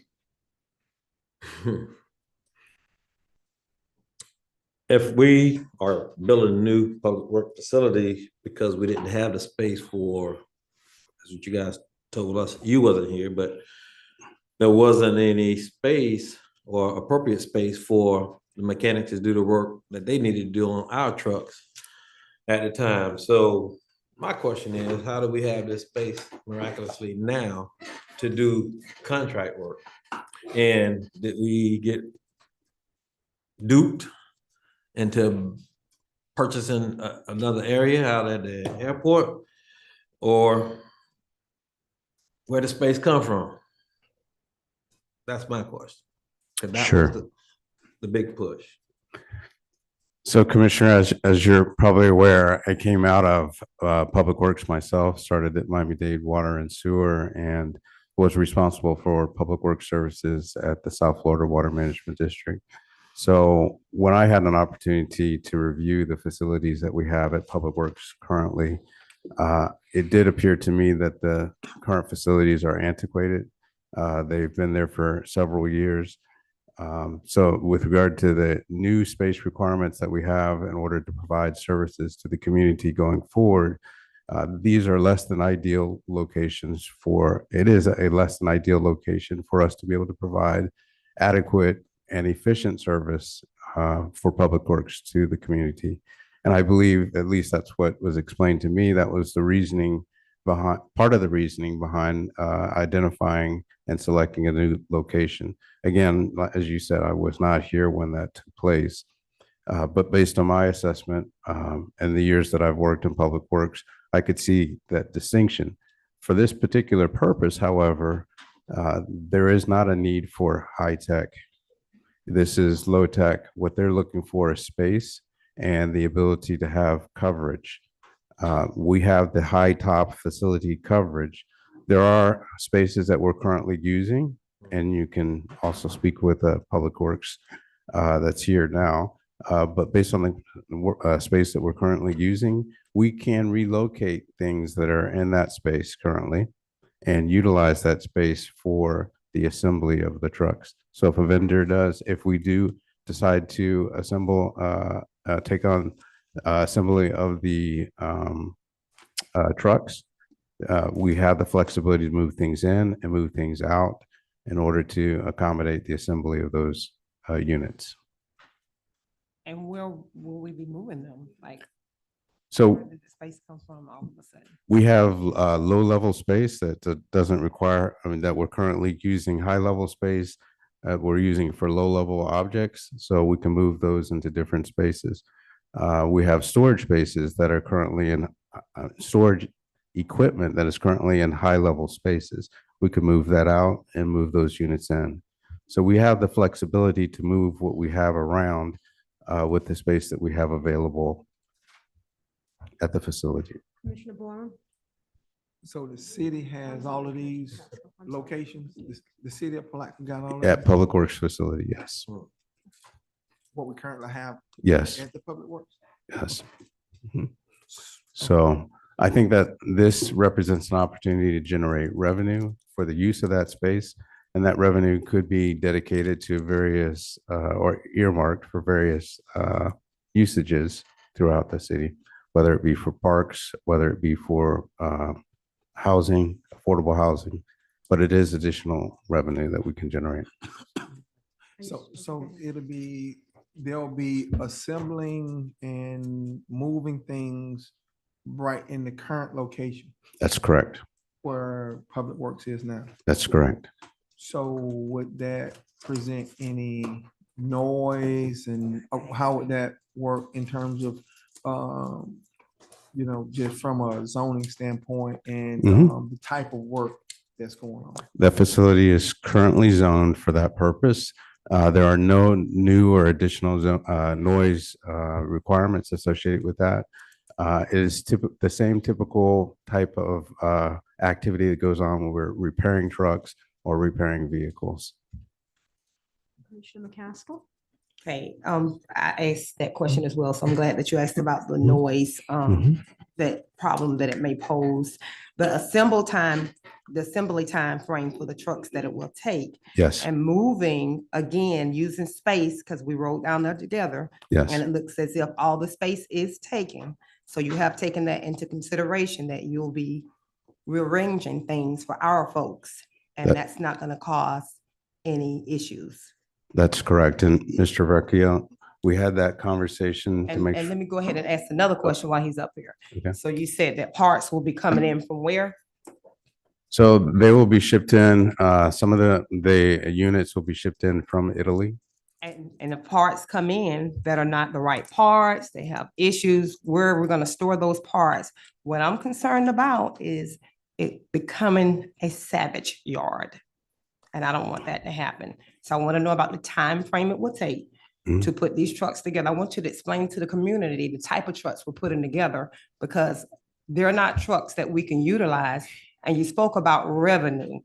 If we are building a new public work facility because we didn't have the space for, that's what you guys told us, you wasn't here, but there wasn't any space or appropriate space for the mechanics to do the work that they needed to do on our trucks at the time. So my question is, how do we have this space miraculously now to do contract work? And did we get duped into purchasing another area out at the airport? Or where the space come from? That's my question. 'Cause that Sure. was the big push. So Commissioner, as you're probably aware, I came out of Public Works myself, started at Miami-Dade Water and Sewer, and was responsible for public works services at the South Florida Water Management District. So when I had an opportunity to review the facilities that we have at Public Works currently, it did appear to me that the current facilities are antiquated. They've been there for several years. So with regard to the new space requirements that we have in order to provide services to the community going forward, these are less than ideal locations for, it is a less than ideal location for us to be able to provide adequate and efficient service for Public Works to the community. And I believe, at least that's what was explained to me, that was the reasoning behind, part of the reasoning behind identifying and selecting a new location. Again, as you said, I was not here when that took place. But based on my assessment and the years that I've worked in Public Works, I could see that distinction For this particular purpose, however, there is not a need for high tech. This is low tech. What they're looking for is space and the ability to have coverage. We have the high top facility coverage. There are spaces that we're currently using, and you can also speak with Public Works that's here now. But based on the space that we're currently using, we can relocate things that are in that space currently and utilize that space for the assembly of the trucks. So if we do decide to assemble, take on assembly of the trucks, we have the flexibility to move things in and move things out in order to accommodate the assembly of those units. And where will we be moving them? Like, So where did the space come from all of a sudden? we have low-level space that doesn't require, that we're currently using high-level space. We're using for low-level objects, so we can move those into different spaces. We have storage spaces that are currently in storage equipment that is currently in high-level spaces. We could move that out and move those units in. So we have the flexibility to move what we have around with the space that we have available at the facility. Commissioner Boren? So the city has all of these locations? The city of Palatka got all of At these? Public Works facility, yes. What we currently have? Yes. At the Public Works? Yes. Mhm. So I think that this represents an opportunity to generate revenue for the use of that space. And that revenue could be dedicated to various or earmarked for various usages throughout the city, whether it be for parks, whether it be for housing, affordable housing, but it is additional revenue that we can generate. So they'll be assembling and moving things right in the current location That's correct. where Public Works is now. That's correct. So would that present any noise and how would that work in terms of, just from a zoning standpoint and the type of work that's going on? That facility is currently zoned for that purpose. There are no new or additional noise requirements associated with that. It is the same typical type of activity that goes on when we're repairing trucks or repairing vehicles. Commissioner McCaskill? Okay, I asked that question as well, so I'm glad that you asked about the noise, that problem that it may pose. The assembly time frame for the trucks that it will take. Yes. And moving, again, using space, because we wrote down there together. Yes. And it looks as if all the space is taken. So you have taken that into consideration that you'll be rearranging things for our folks. And that's not gonna cause any issues. That's correct. And Mr. Vecchio, we had that conversation to And, make and sure. let me go ahead and ask another question while he's up here. Okay. So you said that parts will be coming in from where? So they will be shipped in, some of the units will be shipped in from Italy. And the parts come in that are not the right parts, they have issues, where we're gonna store those parts. What I'm concerned about is it becoming a savage yard. And I don't want that to happen. So I want to know about the time frame it will take to put these trucks together. I want you to explain to the community the type of trucks we're putting together, because they're not trucks that we can utilize. And you spoke about revenue.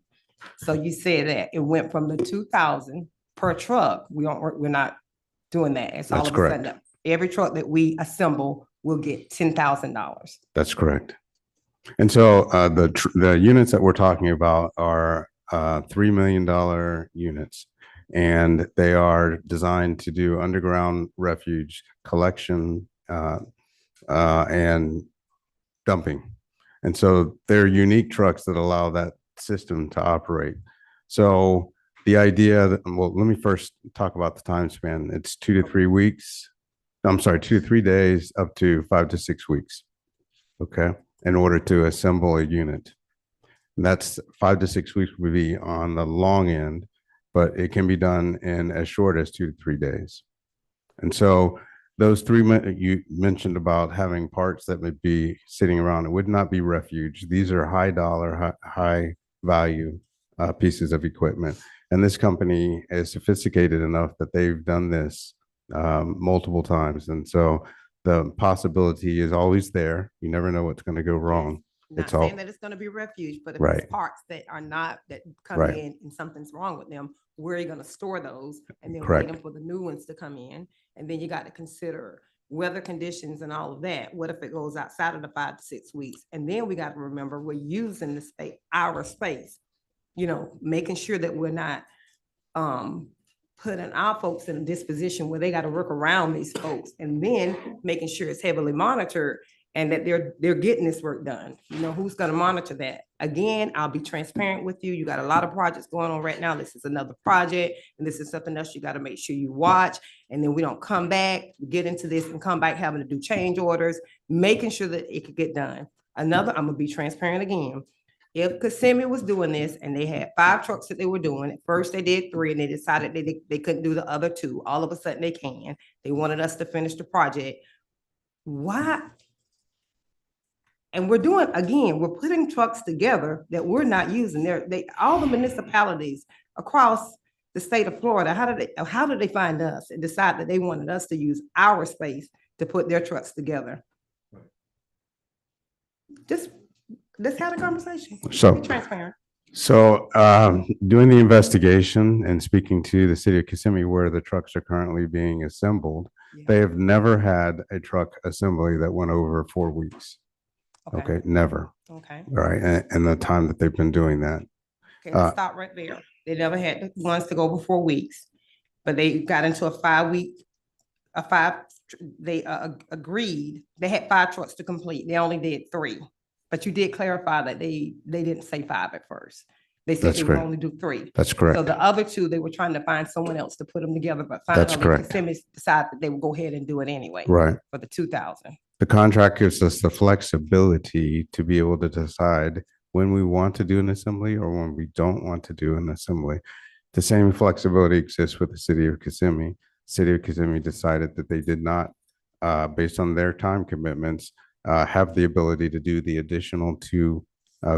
So you said that it went from the 2,000 per truck. We're not doing that. It's all That's of a correct. sudden, every truck that we assemble will get $10,000. That's correct. And so the units that we're talking about are $3 million units. And they are designed to do underground refuge collection and dumping. And so they're unique trucks that allow that system to operate. So the idea that, well, let me first talk about the time span. It's 2 to 3 weeks. I'm sorry, 2 to 3 days up to 5 to 6 weeks. Okay. In order to assemble a unit. And that's 5 to 6 weeks would be on the long end, but it can be done in as short as 2 to 3 days. And so those you mentioned about having parts that would be sitting around, it would not be refuge. These are high dollar, high value pieces of equipment. And this company is sophisticated enough that they've done this multiple times. And so the possibility is always there. You never know what's going to go wrong. Not It's all saying that it's gonna be refuge, but if Right. it's parts that are not, that come Right. in and something's wrong with them, where are you gonna store those? And then Correct. waiting for the new ones to come in. And then you got to consider weather conditions and all of that. What if it goes outside of the 5 to 6 weeks? And then we got to remember, we're using the space, our space, making sure that we're not putting our folks in a disposition where they got to work around these folks, and then making sure it's heavily monitored and that they're getting this work done. Who's gonna monitor that? Again, I'll be transparent with you. You got a lot of projects going on right now. This is another project, and this is something else you gotta make sure you watch. And then we don't come back, get into this and come back having to do change orders, making sure that it could get done. I'm gonna be transparent again. If Kissimmee was doing this and they had 5 trucks that they were doing, at first they did 3 and they decided they couldn't do the other 2. All of a sudden they can. They wanted us to finish the project. Why? And we're putting trucks together that we're not using. All the municipalities across the state of Florida, how did they find us and decide that they wanted us to use our space to put their trucks together? Just, let's have a conversation. So- Be transparent. So doing the investigation and speaking to the city of Kissimmee where the trucks are currently being assembled, they have never had a truck assembly that went over 4 weeks. Okay, never. Okay. All right, and the time that they've been doing that. Okay, let's stop right there. They never had the ones to go over 4 weeks, but they got into they agreed, they had 5 trucks to complete. They only did 3. But you did clarify that they didn't say 5 at first. They said That's they would correct. only do 3. That's correct. So the other 2, they were trying to find someone else to put them together, but That's finally correct. Kissimmee decided that they would go ahead and do it anyway. Right. For the 2,000. The contract gives us the flexibility to be able to decide when we want to do an assembly or when we don't want to do an assembly. The same flexibility exists with the city of Kissimmee. City of Kissimmee decided that they did not, based on their time commitments, have the ability to do the additional 2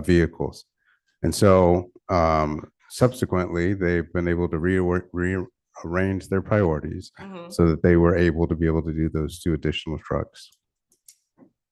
vehicles. And so subsequently, they've been able to rearrange their priorities so that they were able to do those 2 additional trucks.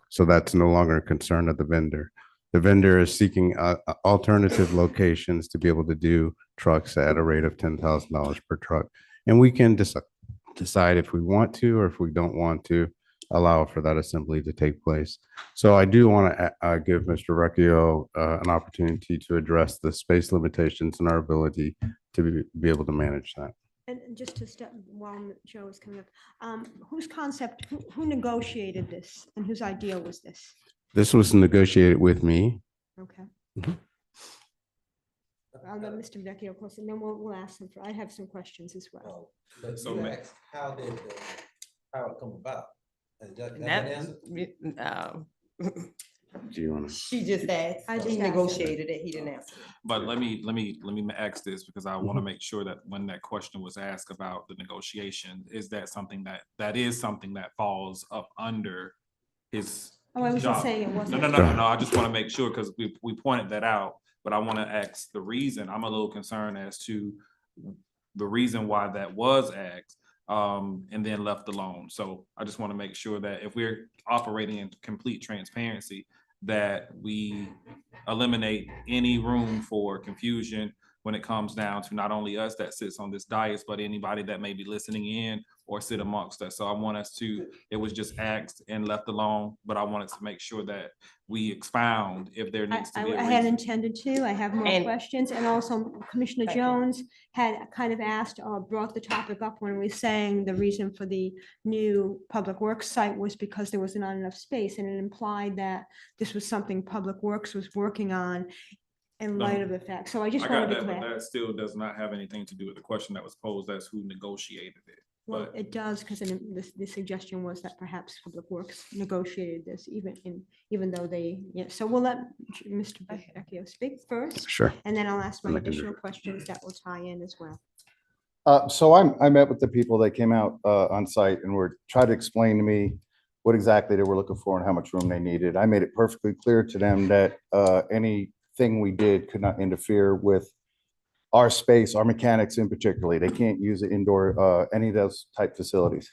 So that's no longer a concern of the vendor. The vendor is seeking alternative locations to be able to do trucks at a rate of $10,000 per truck. And we can decide if we want to or if we don't want to allow for that assembly to take place. So I do want to give Mr. Recchio an opportunity to address the space limitations and our ability to be able to manage that. And just to step while Joe is coming up, whose concept, who negotiated this and whose idea was this? This was negotiated with me. Okay. Mhm. I'll let Mr. Vecchio close and then we'll ask them I have some questions as well. So How did how it come about? Has that been That- answered? Do you want to? She just asked, he negotiated it, he didn't answer. But let me ask this because I want to make sure that when that question was asked about the negotiation, is that something that is something that falls up under his Oh, I wasn't job? saying it wasn't. No. I just want to make sure because we pointed that out, but I want to ask the reason. I'm a little concerned as to the reason why that was asked and then left alone. So I just want to make sure that if we're operating in complete transparency, that we eliminate any room for confusion when it comes down to not only us that sits on this dais, but anybody that may be listening in or sit amongst us. So I want us to, it was just asked and left alone, but I wanted to make sure that we expound if there needs to be a I had reason. intended to. I have more And- questions. And also Commissioner Jones had kind of asked or brought the topic up when we saying the reason for the new Public Works site was because there was not enough space. And it implied that this was something Public Works was working on in No. light of the fact. So I just I got wanted to that, but clarify. that still does not have anything to do with the question that was posed as who negotiated it. Well, But it does, because the suggestion was that perhaps Public Works negotiated this even though they, so we'll let Mr. Vecchio speak first. Sure. And then I'll ask my And I can do additional it. questions that will tie in as well. So I met with the people that came out on site and were trying to explain to me what exactly they were looking for and how much room they needed. I made it perfectly clear to them that anything we did could not interfere with our space, our mechanics in particular. They can't use it indoor, any of those type facilities.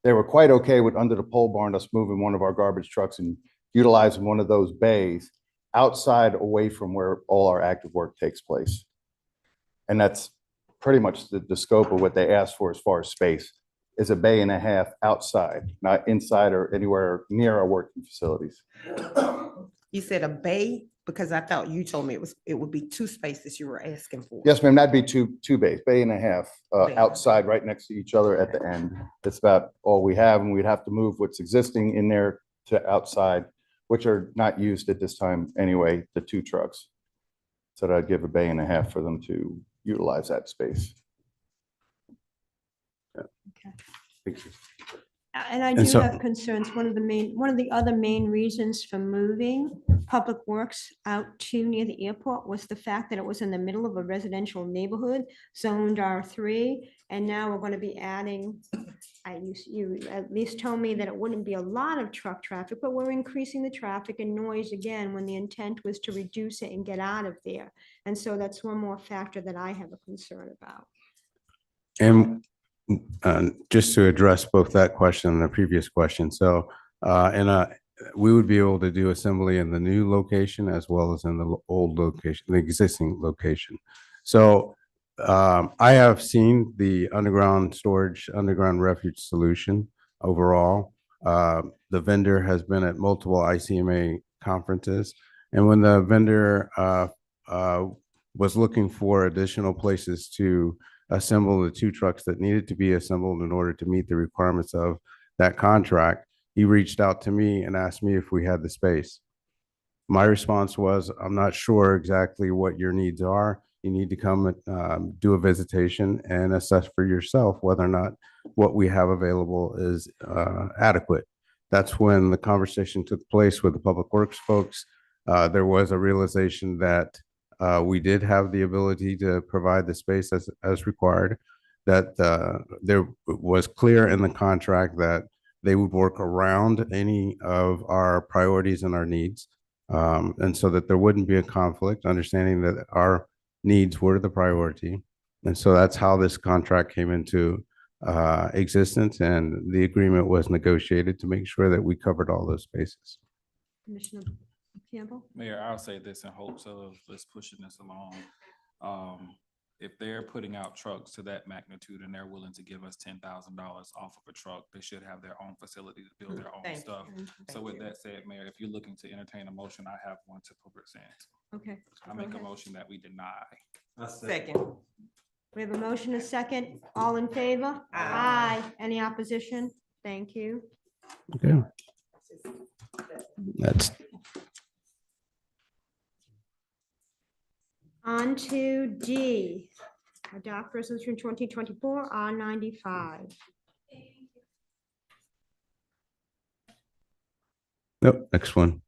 They were quite okay with under the pole barn, us moving one of our garbage trucks and utilizing one of those bays outside away from where all our active work takes place. And that's pretty much the scope of what they asked for as far as space is a bay and a half outside, not inside or anywhere near our working facilities. You said a bay, because I thought you told me it would be two spaces you were asking for. Yes, ma'am, that'd be two bays, bay and a half, Bay. outside, right next to each other at the end. That's about all we have, and we'd have to move what's existing in there to outside, which are not used at this time anyway, the two trucks. So that'd give a bay and a half for them to utilize that space. Yeah. Okay. Thank you. And I And do so- have concerns. One of the other main reasons for moving Public Works out to near the airport was the fact that it was in the middle of a residential neighborhood, zoned R3. And now we're going to be adding, you at least told me that it wouldn't be a lot of truck traffic, but we're increasing the traffic and noise again, when the intent was to reduce it and get out of there. And so that's one more factor that I have a concern about. And just to address both that question and the previous question, so we would be able to do assembly in the new location as well as in the old location, the existing location. So I have seen the underground storage, underground refuge solution overall. The vendor has been at multiple ICMA conferences, and when the vendor was looking for additional places to assemble the two trucks that needed to be assembled in order to meet the requirements of that contract, he reached out to me and asked me if we had the space. My response was, I'm not sure exactly what your needs are. You need to come and do a visitation and assess for yourself whether or not what we have available is adequate. That's when the conversation took place with the Public Works folks. There was a realization that we did have the ability to provide the space as required, that there was clear in the contract that they would work around any of our priorities and our needs. And so that there wouldn't be a conflict, understanding that our needs were the priority. And so that's how this contract came into existence, and the agreement was negotiated to make sure that we covered all those spaces. Commissioner Campbell? Mayor, I'll say this in hopes of let's pushing this along. If they're putting out trucks to that magnitude and they're willing to give us $10,000 off of a truck, they should have their own facility to build their own Thank you. stuff. So Thank with you. that said, Mayor, if you're looking to entertain a motion, I have one to present. Okay. I go make a ahead. motion that we deny. Second. We have a motion, a second. All in favor? Aye. Any opposition? Thank you. Okay. That's On to D, adopt resolution 2024 R95. Nope, next one.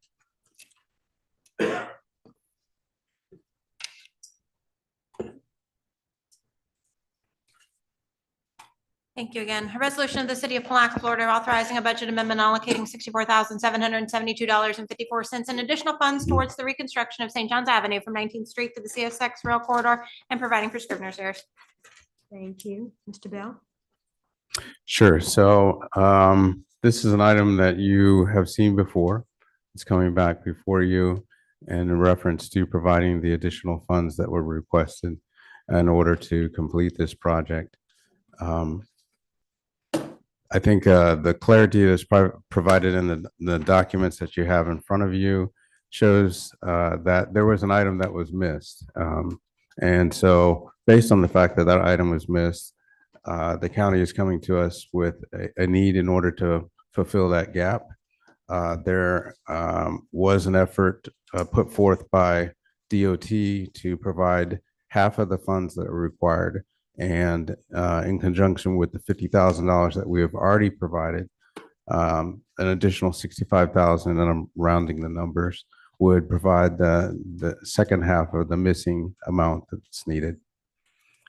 Thank you again. A resolution of the city of Palatka, Florida, authorizing a budget amendment allocating $64,772.54 in additional funds towards the reconstruction of St. John's Avenue from 19th Street to the CSX Rail Corridor and providing for scrivener's errors. Thank you. Mr. Bell? Sure. So this is an item that you have seen before. It's coming back before you in reference to providing the additional funds that were requested in order to complete this project. I think the clarity that's provided in the documents that you have in front of you shows that there was an item that was missed. And so based on the fact that that item was missed, the county is coming to us with a need in order to fulfill that gap. There was an effort put forth by DOT to provide half of the funds that are required. And in conjunction with the $50,000 that we have already provided, an additional $65,000, and I'm rounding the numbers, would provide the second half of the missing amount that's needed.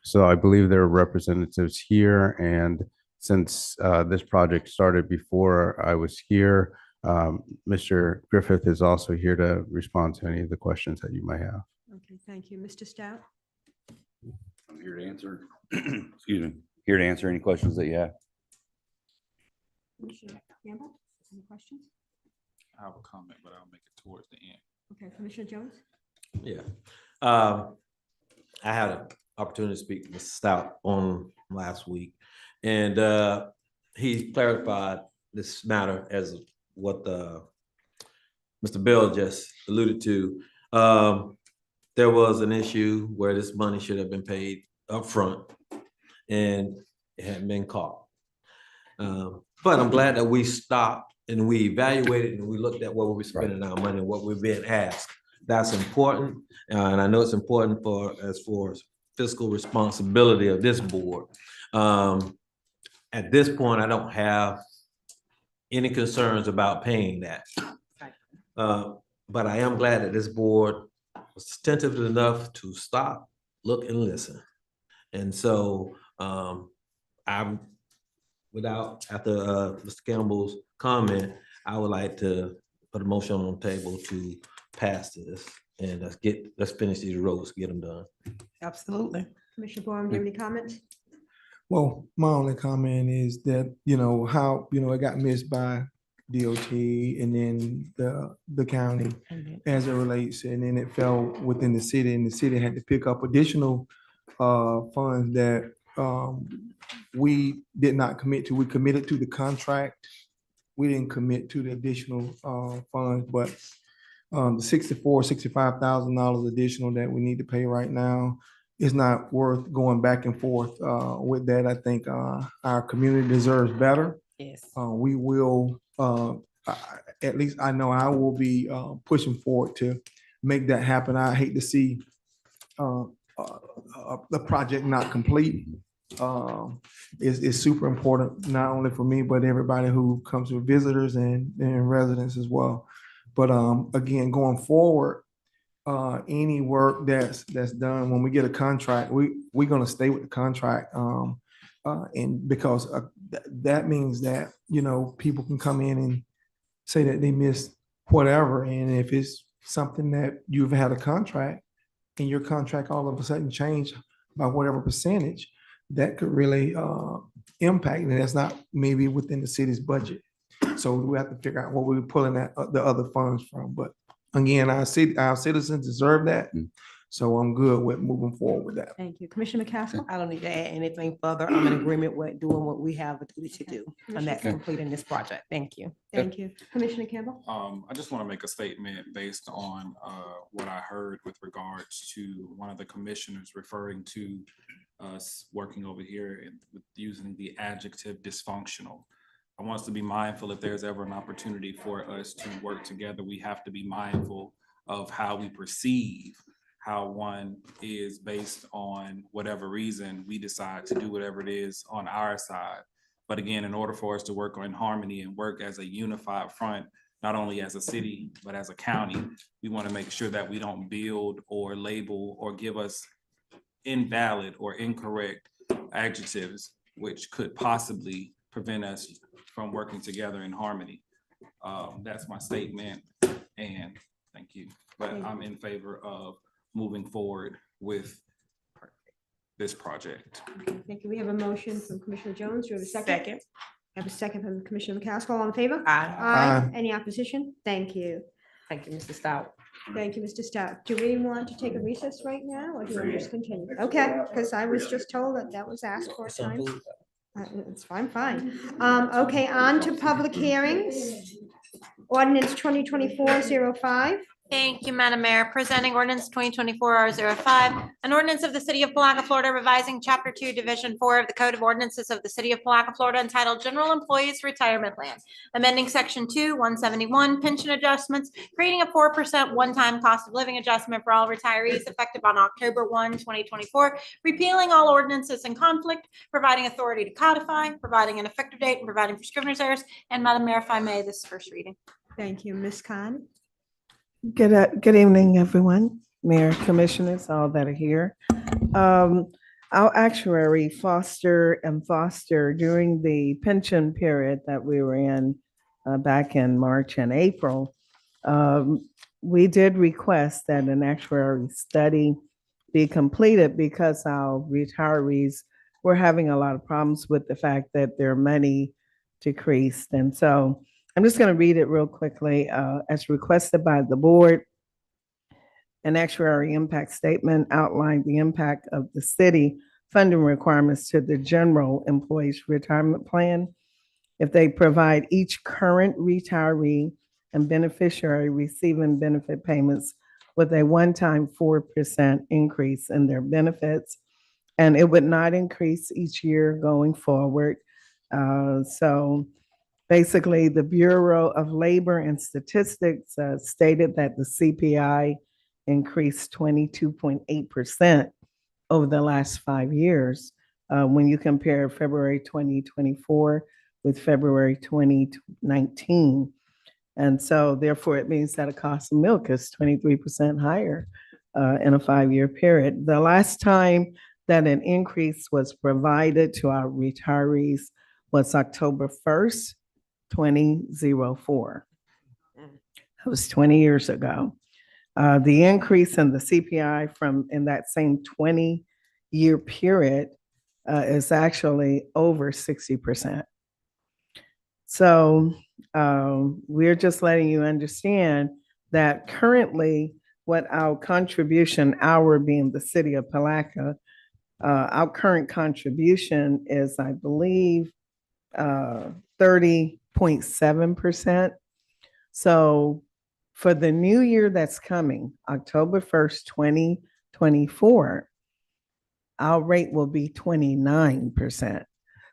So I believe there are representatives here, and since this project started before I was here, Mr. Griffith is also here to respond to any of the questions that you might have. Okay, thank you. Mr. Stout? I'm here to answer, excuse me, here to answer any questions that you have. Commissioner Campbell, any questions? I have a comment, but I'll make it towards the end. Okay, Commissioner Jones? Yeah. I had an opportunity to speak to Mr. Stout on last week, and he clarified this matter as what Mr. Bell just alluded to. There was an issue where this money should have been paid upfront, and it hadn't been caught. But I'm glad that we stopped and we evaluated and we looked at where we're spending our money and what we're being asked. That's important, and I know it's important as far as fiscal responsibility of this board. At this point, I don't have any concerns about paying that. But I am glad that this board was attentive enough to stop, look, and listen. And so after Mr. Campbell's comment, I would like to put a motion on the table to pass this, and let's finish these roads, get them done. Absolutely. Commissioner Bowen, do you have any comments? Well, my only comment is that, how, it got missed by DOT and then the county as it relates, and then it fell within the city, and the city had to pick up additional funds that we did not commit to. We committed to the contract. We didn't commit to the additional funds, but the $65,000 additional that we need to pay right now is not worth going back and forth with that. I think our community deserves better. Yes. We will, at least I know I will be pushing forward to make that happen. I hate to see the project not complete. Is super important, not only for me, but everybody who comes with visitors and residents as well. But again, going forward, any work that's done, when we get a contract, we're gonna stay with the contract. And because that means that, people can come in and say that they missed whatever. And if it's something that you've had a contract and your contract all of a sudden changed by whatever percentage, that could really impact, and that's not maybe within the city's budget. So we have to figure out where we're pulling the other funds from. But again, our citizens deserve that. So I'm good with moving forward with that. Thank you. Commissioner McCaskill? I don't need to add anything further. I'm in agreement with doing what we have a duty to do, and that's Okay. completing this project. Thank you. Thank you. Commissioner Campbell? I just want to make a statement based on what I heard with regards to one of the commissioners referring to us working over here and with using the adjective dysfunctional. I want us to be mindful if there's ever an opportunity for us to work together, we have to be mindful of how we perceive how one is based on whatever reason we decide to do whatever it is on our side. But again, in order for us to work in harmony and work as a unified front, not only as a city, but as a county, we want to make sure that we don't build or label or give us invalid or incorrect adjectives, which could possibly prevent us from working together in harmony. That's my statement, and thank you. But I'm in favor of moving forward with this project. Thank you. We have a motion from Commissioner Jones. Do you have a second? Second. I have a second from Commissioner McCaskill. All in favor? Aye. Aye. Any opposition? Thank you. Thank you, Mr. Stout. Thank you, Mr. Stout. Do we want to take a recess right now, or do you want to just continue? Okay, because I was just told that was asked for a time. It's fine. Okay, on to public hearings. Ordinance 2024-05. Thank you, Madam Mayor. Presenting ordinance 2024-R05, an ordinance of the city of Palatka, Florida, revising chapter 2, division 4 of the Code of Ordinances of the city of Palatka, Florida, entitled General Employees Retirement Plan, amending section 2-171 pension adjustments, creating a 4% one-time cost of living adjustment for all retirees effective on October 1, 2024, repealing all ordinances in conflict, providing authority to codify, providing an effective date, and providing for scrivener's errors. And Madam Mayor, if I may, this is first reading. Thank you, Ms. Khan. Good evening, everyone, Mayor, Commissioners, all that are here. Our actuary, Foster and Foster, during the pension period that we were in back in March and April, we did request that an actuary study be completed because our retirees were having a lot of problems with the fact that their money decreased. And so I'm just going to read it real quickly. As requested by the board, an actuary impact statement outlined the impact of the city funding requirements to the general employees retirement plan. If they provide each current retiree and beneficiary receiving benefit payments with a one-time 4% increase in their benefits, and it would not increase each year going forward. So basically, the Bureau of Labor and Statistics stated that the CPI increased 22.8% over the last 5 years. When you compare February 2024 with February 2019. And so therefore, it means that the cost of milk is 23% higher in a 5-year period. The last time that an increase was provided to our retirees was October 1st, 2004. That was 20 years ago. The increase in the CPI from in that same 20-year period is actually over 60%. So we're just letting you understand that currently what our contribution, our being the city of Palatka, our current contribution is, I believe, 30.7%. So for the new year that's coming, October 1st, 2024, our rate will be 29%.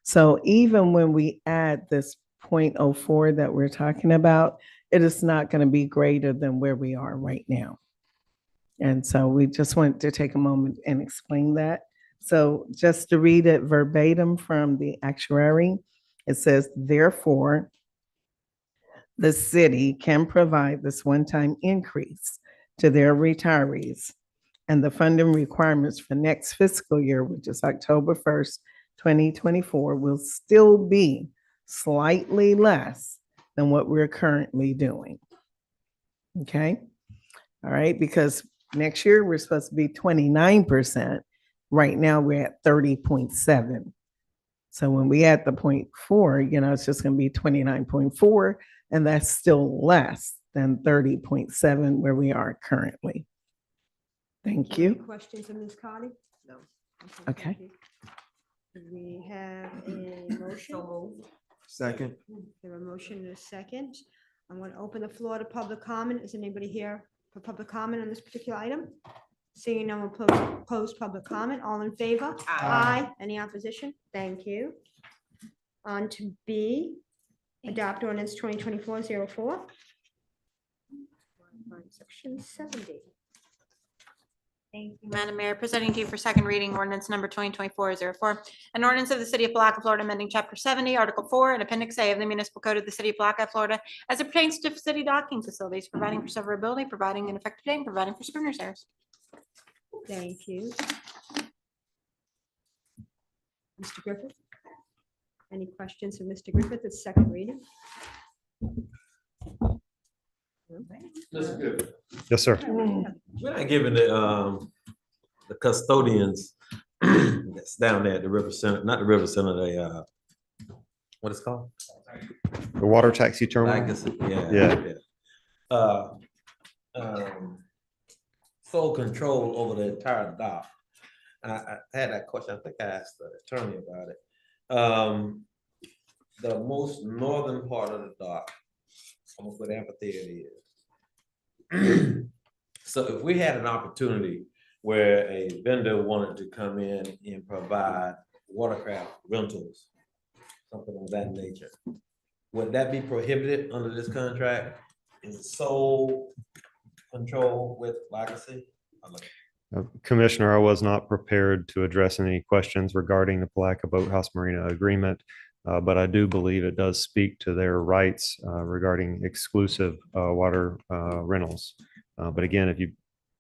So even when we add this 0.04 that we're talking about, it is not going to be greater than where we are right now. And so we just want to take a moment and explain that. So just to read it verbatim from the actuary, it says, therefore, the city can provide this one-time increase to their retirees, and the funding requirements for next fiscal year, which is October 1st, 2024, will still be slightly less than what we're currently doing. Okay? All right, because next year we're supposed to be 29%. Right now we're at 30.7. So when we add the 0.4, it's just going to be 29.4, and that's still less than 30.7 where we are currently. Thank Any you. questions of Ms. Cardi? No. Okay. Thank you. Do we have a motion? Second. There a motion and a second. I'm going to open the floor to public comment. Is anybody here for public comment on this particular item? Seeing no one close public comment. All in favor? Aye. Any opposition? Thank you. On to B, adopt ordinance 2024-04. Section 70. Thank you, Madam Mayor. Presenting to you for second reading ordinance number 2024-04. An ordinance of the city of Palatka, Florida, amending chapter 70, article 4, and appendix A of the municipal code of the city of Palatka, Florida, as it pertains to city docking facilities, providing for severability, providing an effective date, and providing for scrivener's errors. Thank you. Mr. Griffith? Any questions of Mr. Griffith? It's second reading. Yes, sir. We're not giving the custodians that's down there at the River Center, not the River Center, the what is it called? The water taxi I terminal. guess, Yeah. Sole control over the entire dock. I had that question. I think I asked the attorney about it. The most northern part of the dock, almost where the amphitheater is. So if we had an opportunity where a vendor wanted to come in and provide watercraft rentals, something of that nature, would that be prohibited under this contract? Is it sole control with Legacy? Commissioner, I was not prepared to address any questions regarding the Palatka Boathouse Marina agreement, but I do believe it does speak to their rights regarding exclusive water rentals. But again, if you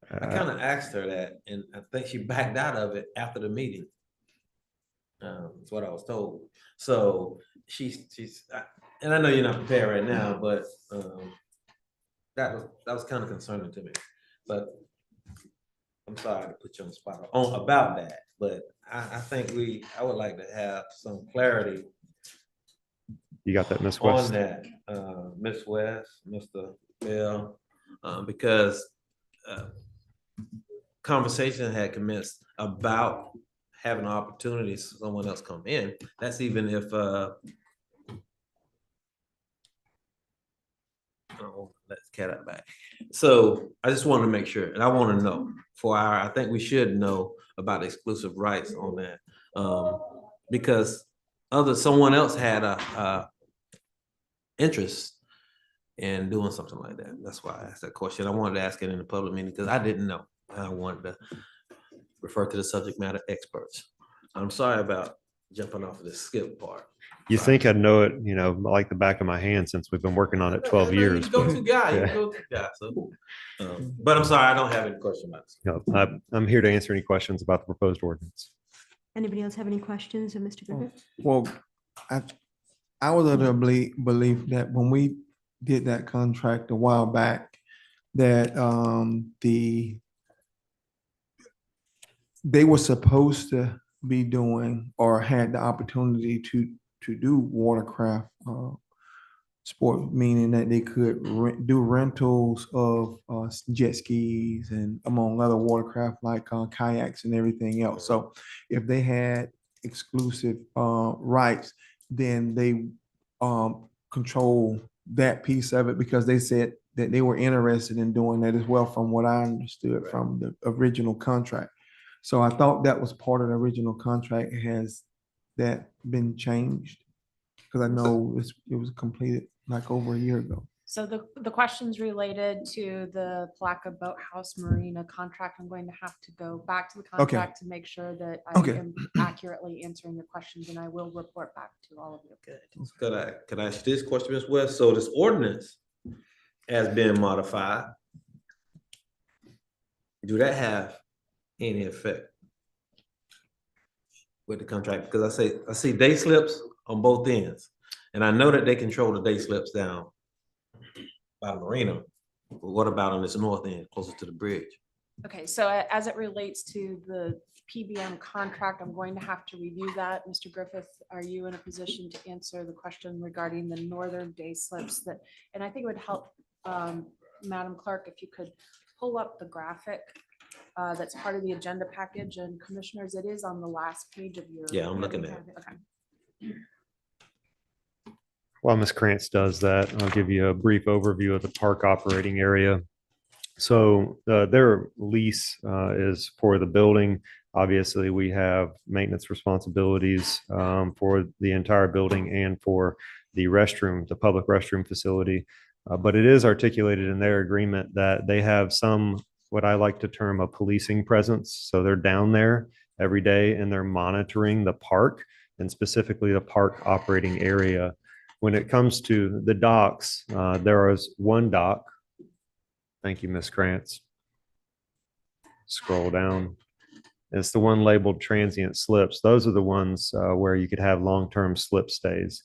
I kind of asked her that, and I think she backed out of it after the meeting. That's what I was told. So and I know you're not prepared right now, but that was kind of concerning to me. But I'm sorry to put you on the spot on about that, but I think I would like to have some clarity You got that, Ms. on West? that, Ms. West, Mr. Bell, because conversation had commenced about having opportunities for someone else come in. That's even if let's cat out back. So I just want to make sure, and I want to know I think we should know about exclusive rights on that. Because someone else had a interest in doing something like that. That's why I asked that question. I wanted to ask it in the public meeting because I didn't know. I wanted to refer to the subject matter experts. I'm sorry about jumping off of the skip part. You think I'd know it, like the back of my hand since we've been working on it 12 years. You go-to guy, Yeah. you go-to guy. So, but I'm sorry, I don't have any question about this. No, I'm here to answer any questions about the proposed ordinance. Anybody else have any questions of Mr. Griffith? Well, I was of the belief that when we did that contract a while back, that they were supposed to be doing or had the opportunity to do watercraft sport, meaning that they could do rentals of jet skis and among other watercraft like kayaks and everything else. So if they had exclusive rights, then they control that piece of it because they said that they were interested in doing that as well, from what I understood from the original contract. So I thought that was part of the original contract. Has that been changed? Because I know it was completed like over a year ago. So the questions related to the Palatka Boathouse Marina contract, I'm going to have to go back to the contract to make sure that I am accurately answering your questions, and I will report back to all of you. Good. Could I ask this question as well? So this ordinance has been modified. Do that have any effect with the contract? Because I see day slips on both ends, and I know that they control the day slips down by the marina. But what about on this north end, closer to the bridge? Okay, so as it relates to the PBM contract, I'm going to have to review that. Mr. Griffith, are you in a position to answer the question regarding the northern day slips that, and I think it would help, Madam Clerk, if you could pull up the graphic that's part of the agenda package, and commissioners, it is on the last page of your. Yeah, I'm looking at it. Okay. While Ms. Krantz does that, I'll give you a brief overview of the park operating area. So their lease is for the building. Obviously, we have maintenance responsibilities for the entire building and for the restroom, the public restroom facility. But it is articulated in their agreement that they have some, what I like to term, a policing presence. So they're down there every day and they're monitoring the park, and specifically the park operating area. When it comes to the docks, there is one dock. Thank you, Ms. Krantz. Scroll down. It's the one labeled transient slips. Those are the ones where you could have long-term slip stays.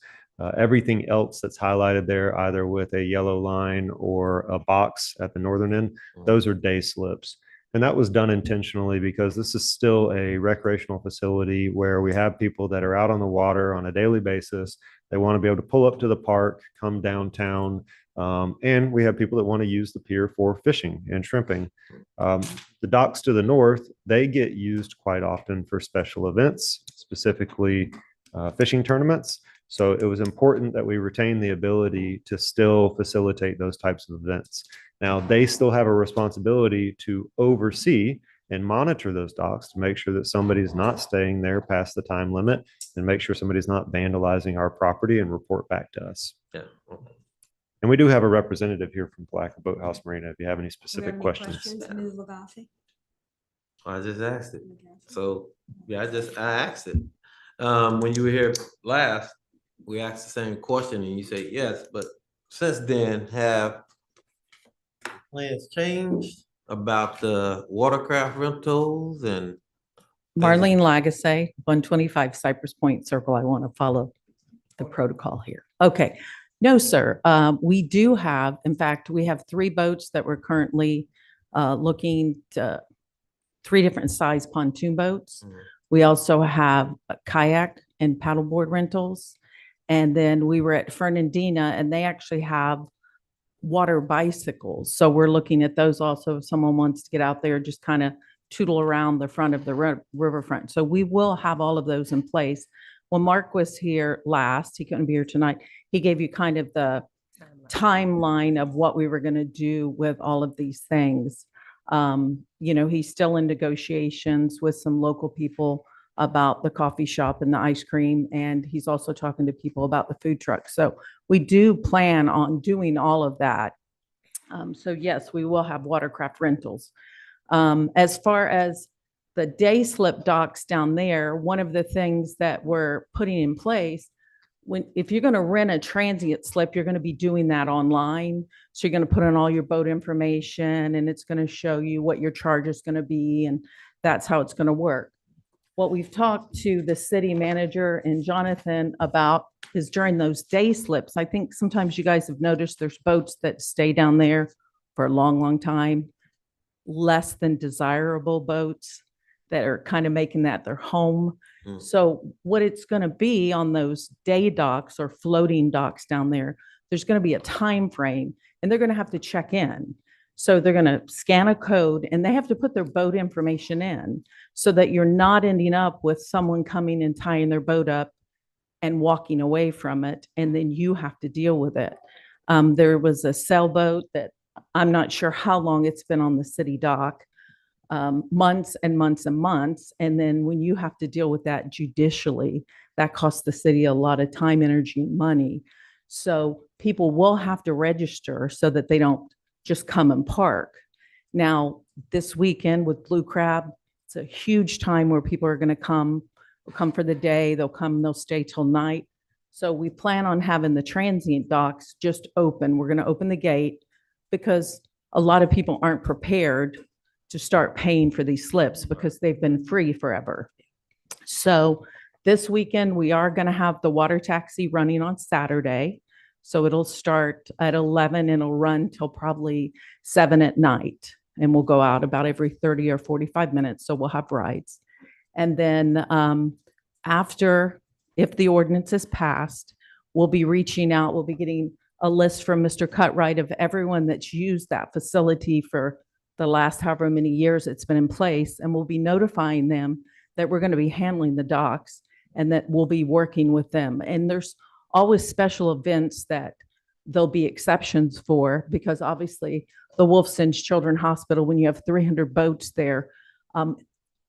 Everything else that's highlighted there, either with a yellow line or a box at the northern end, those are day slips. And that was done intentionally because this is still a recreational facility where we have people that are out on the water on a daily basis. They want to be able to pull up to the park, come downtown, and we have people that want to use the pier for fishing and shrimping. The docks to the north, they get used quite often for special events, specifically fishing tournaments. So it was important that we retain the ability to still facilitate those types of events. Now, they still have a responsibility to oversee and monitor those docks to make sure that somebody's not staying there past the time limit, and make sure somebody's not vandalizing our property and report back to us. Yeah. And we do have a representative here from Palatka Boathouse Marina if you have any specific questions. Ms. Lagasse? I just asked it. So, yeah, I asked it. When you were here last, we asked the same question and you said yes, but since then, have plans changed about the watercraft rentals and Marlene Lagasse, 125 Cypress Point Circle. I want to follow the protocol here. Okay. No, sir. We do have, in fact, we have 3 boats that we're currently looking to, 3 different size pontoon boats. We also have a kayak and paddleboard rentals. And then we were at Fernandina and they actually have water bicycles. So we're looking at those also. If someone wants to get out there, just kind of tootle around the front of the riverfront. So we will have all of those in place. When Mark was here last, he couldn't be here tonight. He gave you kind of the timeline of what we were going to do with all of these things. You know, he's still in negotiations with some local people about the coffee shop and the ice cream. And he's also talking to people about the food truck. So we do plan on doing all of that. So yes, we will have watercraft rentals. As far as the day slip docks down there, one of the things that we're putting in place, if you're going to rent a transient slip, you're going to be doing that online. So you're going to put in all your boat information and it's going to show you what your charge is going to be. And that's how it's going to work. What we've talked to the city manager and Jonathan about is during those day slips. I think sometimes you guys have noticed there's boats that stay down there for a long, long time, less than desirable boats that are kind of making that their home. So what it's going to be on those day docks or floating docks down there, there's going to be a time frame and they're going to have to check in. So they're going to scan a code and they have to put their boat information in so that you're not ending up with someone coming and tying their boat up and walking away from it. And then you have to deal with it. There was a sailboat that I'm not sure how long it's been on the city dock, months and months and months. And then when you have to deal with that judicially, that costs the city a lot of time, energy, and money. So people will have to register so that they don't just come and park. Now, this weekend with Blue Crab, it's a huge time where people are going to come for the day. They'll come, they'll stay till night. So we plan on having the transient docks just open. We're going to open the gate because a lot of people aren't prepared to start paying for these slips because they've been free forever. So this weekend, we are going to have the water taxi running on Saturday. So it'll start at 11 and it'll run till probably 7 at night. And we'll go out about every 30 or 45 minutes. So we'll have rides. And then after, if the ordinance is passed, we'll be reaching out, we'll be getting a list from Mr. Cutright of everyone that's used that facility for the last however many years it's been in place. And we'll be notifying them that we're going to be handling the docks and that we'll be working with them. And there's always special events that there'll be exceptions for, because obviously the Wolfson's Children's Hospital, when you have 300 boats there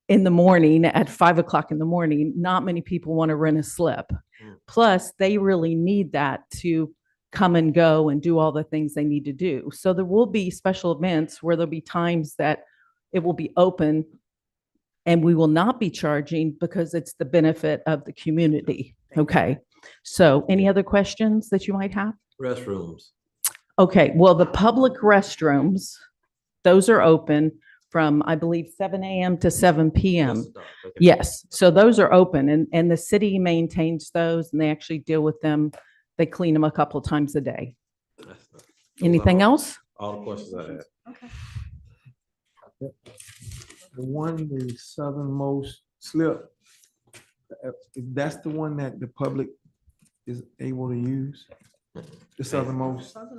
in the morning at 5 o'clock in the morning, not many people want to rent a slip. Plus, they really need that to come and go and do all the things they need to do. So there will be special events where there'll be times that it will be open and we will not be charging because it's the benefit of the community. Okay. So any other questions that you might have? Restrooms. Okay, well, the public restrooms, those are open from, I believe, 7 a.m. to 7 p.m. Yes, so those are open and the city maintains those and they actually deal with them. They clean them a couple of times a day. Anything else? All the questions I had. The one, the southernmost slip, that's the one that the public is able to use? The southernmost? Are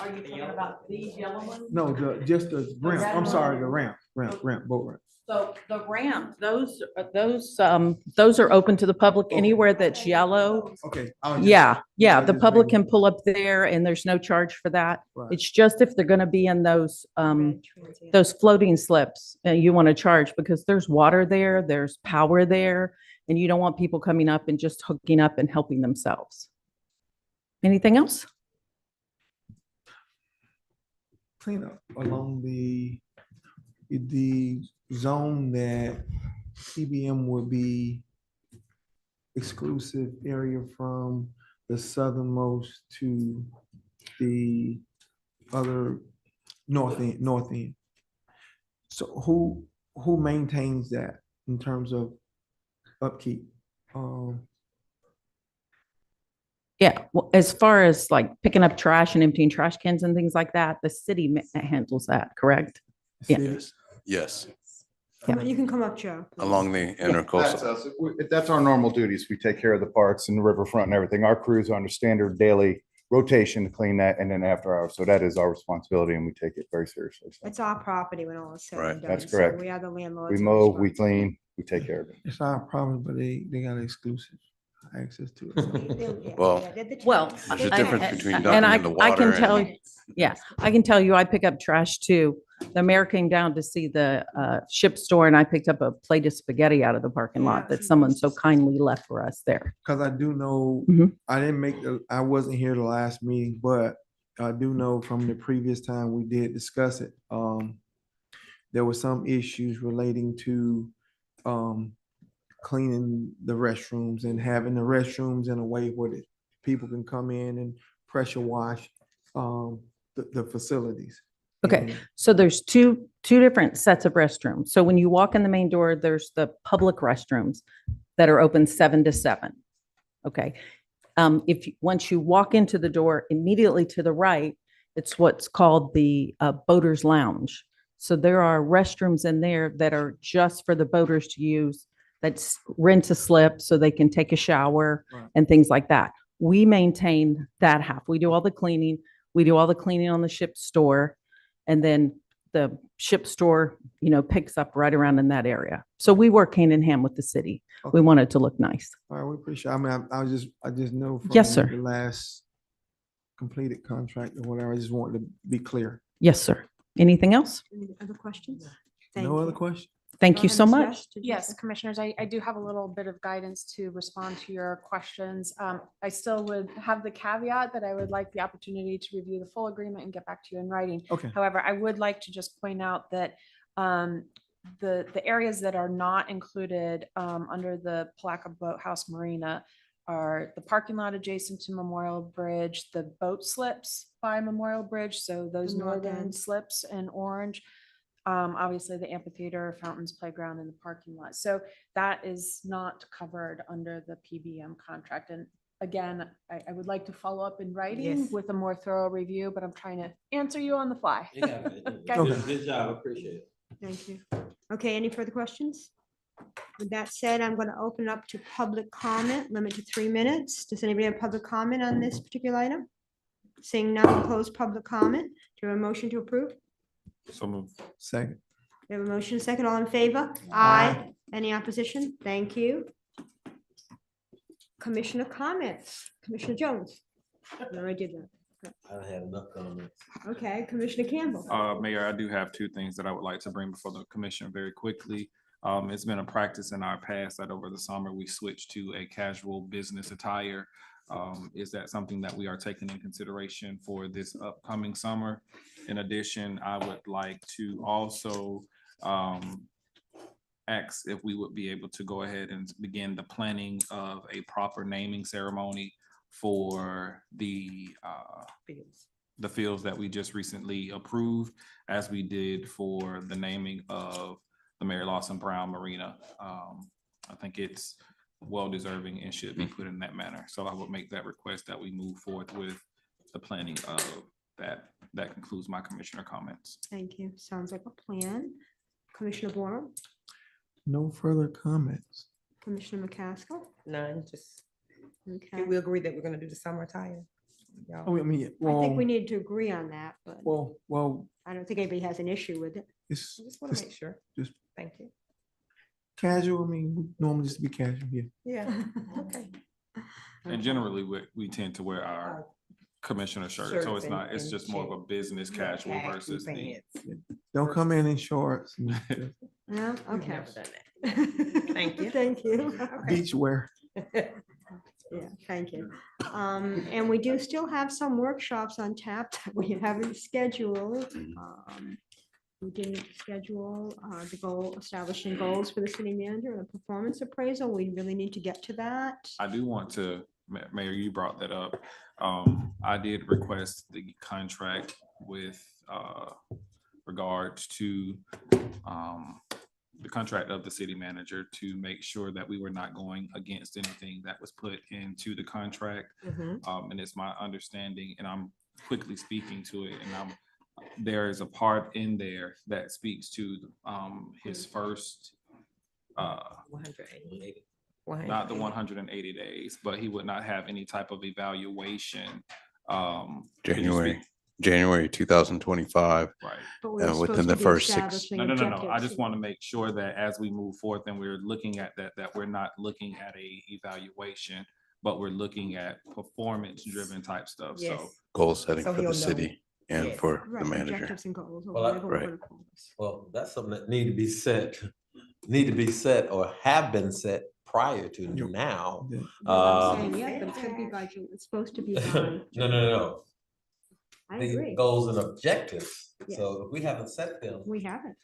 you talking about these yellow ones? No, just the ramp. I'm sorry, the ramp, boat ramp. So the ramp, those are open to the public anywhere that's yellow. Okay. Yeah, the public can pull up there and there's no charge for that. Right. It's just if they're gonna be in those floating slips, you want to charge because there's water there, there's power there, and you don't want people coming up and just hooking up and helping themselves. Anything else? Clean up along the zone that PBM would be exclusive area from the southernmost to the other north end. So who maintains that? in terms of upkeep. Yeah, well, as far as like picking up trash and emptying trash cans and things like that, the city handles that, correct? Yeah. Cities. Yes, You can come up, Joe. along the That's intercoastal. us. That's our normal duties. We take care of the parks and the riverfront and everything. Our crews are under standard daily rotation to clean that and then after hours. So that is our responsibility and we take it very seriously. So It's our property when all is said Right. and done. That's so correct. We are the landlords. we and mow, we responsible. clean, we take care of it. It's our problem, but they got exclusive access to it. Yeah, Well, they're the Well, tenants. There's a I- difference I- between and dumping I- in the I can water tell and- you, yeah, I can tell you, I pick up trash too. The mayor came down to see the ship store and I picked up a plate of spaghetti out of the parking lot that someone so kindly left for us there. Cause I do know, Mhm. I wasn't here the last meeting, but I do know from the previous time we did discuss it. There were some issues relating to, cleaning the restrooms and having the restrooms in a way where the people can come in and pressure wash, the facilities. Okay, And- so there's two different sets of restrooms. So when you walk in the main door, there's the public restrooms that are open 7 to 7. Okay. Once you walk into the door, immediately to the right, it's what's called the boaters lounge. So there are restrooms in there that are just for the boaters to use. That's rent a slip so they can take a shower Right. and things like that. We maintain that half. We do all the cleaning. We do all the cleaning on the ship store. And then the ship store, picks up right around in that area. So we work hand in hand with the city. Okay. We want it to look nice. All right, we appreciate, I mean, I just know from Yes, sir. the last completed contract or whatever, I just wanted to be clear. Yes, sir. Anything else? Any other questions? Thank No other you. questions? Thank Go you ahead, so Ms. much. Rush, did you Yes, say- commissioners, I do have a little bit of guidance to respond to your questions. I still would have the caveat that I would like the opportunity to review the full agreement and get back to you in writing. Okay. However, I would like to just point out that the areas that are not included under the Palatka Boathouse Marina are the parking lot adjacent to Memorial Bridge, the boat slips by Memorial Bridge, so those The north northern end. slips in orange. Obviously the amphitheater, fountains, playground, and the parking lot. So that is not covered under the PBM contract. And again, I would like to follow up in writing Yes. with a more thorough review, but I'm trying to answer you on the fly. You got it. Okay. Good job, appreciate it. Thank you. Okay, any further questions? With that said, I'm going to open up to public comment, limit to 3 minutes. Does anybody have public comment on this particular item? Seeing none, close public comment. Do you have a motion to approve? So move. Second. We have a motion, second, all in favor? Aye. Any opposition? Thank you. Commissioner comments. Commissioner Jones. I already did that. I had enough comments. Okay, Commissioner Campbell. Mayor, I do have two things that I would like to bring before the commission very quickly. It's been a practice in our past that over the summer, we switched to a casual business attire. Is that something that we are taking in consideration for this upcoming summer? In addition, I would like to also ask if we would be able to go ahead and begin the planning of a proper naming ceremony for the fields that we just recently approved, as we did for the naming of the Mary Lawson Brown Marina. I think it's well deserving and should be put in that manner. So I would make that request that we move forward with the planning of that. That concludes my commissioner comments. Thank you. Sounds like a plan. Commissioner Borum, No further comments. Commissioner McCaskill. None, just, Okay. we agree that we're gonna do the summer attire. Oh, I mean, I well, think we need to agree on that, but well, I don't think anybody has an issue with it. it's I just wanna it's make sure. just Thank you. casual. I mean, we normally just be casual here. Yeah, okay. And generally, we tend to wear our commissioner shirt, so Shirts it's not, and- it's and just more of a business casual khaki versus the. pants. Don't come in shorts. and No, We've okay. never done that. Thank you. Thank you. Beach wear. Yeah, thank you. And we do still have some workshops on tap that we haven't scheduled. We didn't schedule the goal, establishing goals for the city manager and a performance appraisal. We really need to get to that. I do want to, Mayor, you brought that up. I did request the contract with regards to the contract of the city manager to make sure that we were not going against anything that was put into the contract. And it's my understanding, and I'm quickly speaking to it, and there is a part in there that speaks to his first, not the 180 days, but he would not have any type of evaluation. Could you speak? January 2025. Right. And within the first 6. No. I just want to make sure that as we move forth and we're looking at that we're not looking at a evaluation, but we're looking at performance driven type stuff. So Goal setting So for he'll the know. city and Yes. for the manager. Well, Well, that's something that need to be set or have been set prior to now. Yeah, but it's gonna be by June. It's supposed to be by. No. I The agree. goals and objectives. Yes. So if we haven't set them, We haven't.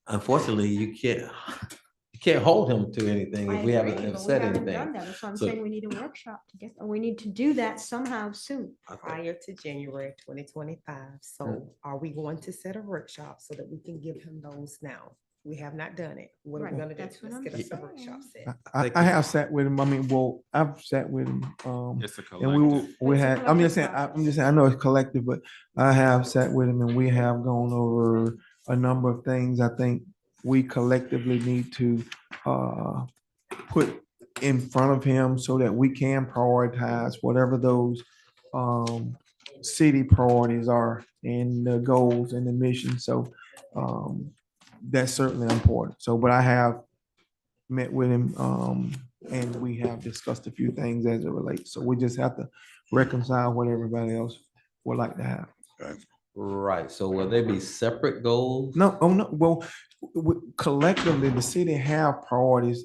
unfortunately, you can't hold him to anything if we I agree, haven't but we said haven't anything. done that. That's why I'm So- saying we need a workshop to get, we need to do that somehow soon. Prior to January 2025. So are we going to set a workshop so that we can give him those now? We have not done it. What are we Right, gonna do? that's what Let's I'm get us a saying. workshop set. I have sat with him. I mean, well, I've sat with him. It's a And we It's a had, I'm just saying, collective I'm just saying, I know it's collective, but I have sat with him and we have gone over a number of things I think we collectively need to put in front of him so that we can prioritize whatever those city priorities are and the goals and the mission. So that's certainly important. So, but I have met with him and we have discussed a few things as it relates. So we just have to reconcile what everybody else would like to have. Right, so will they be separate goals? No, oh, no, well, collectively, the city have priorities.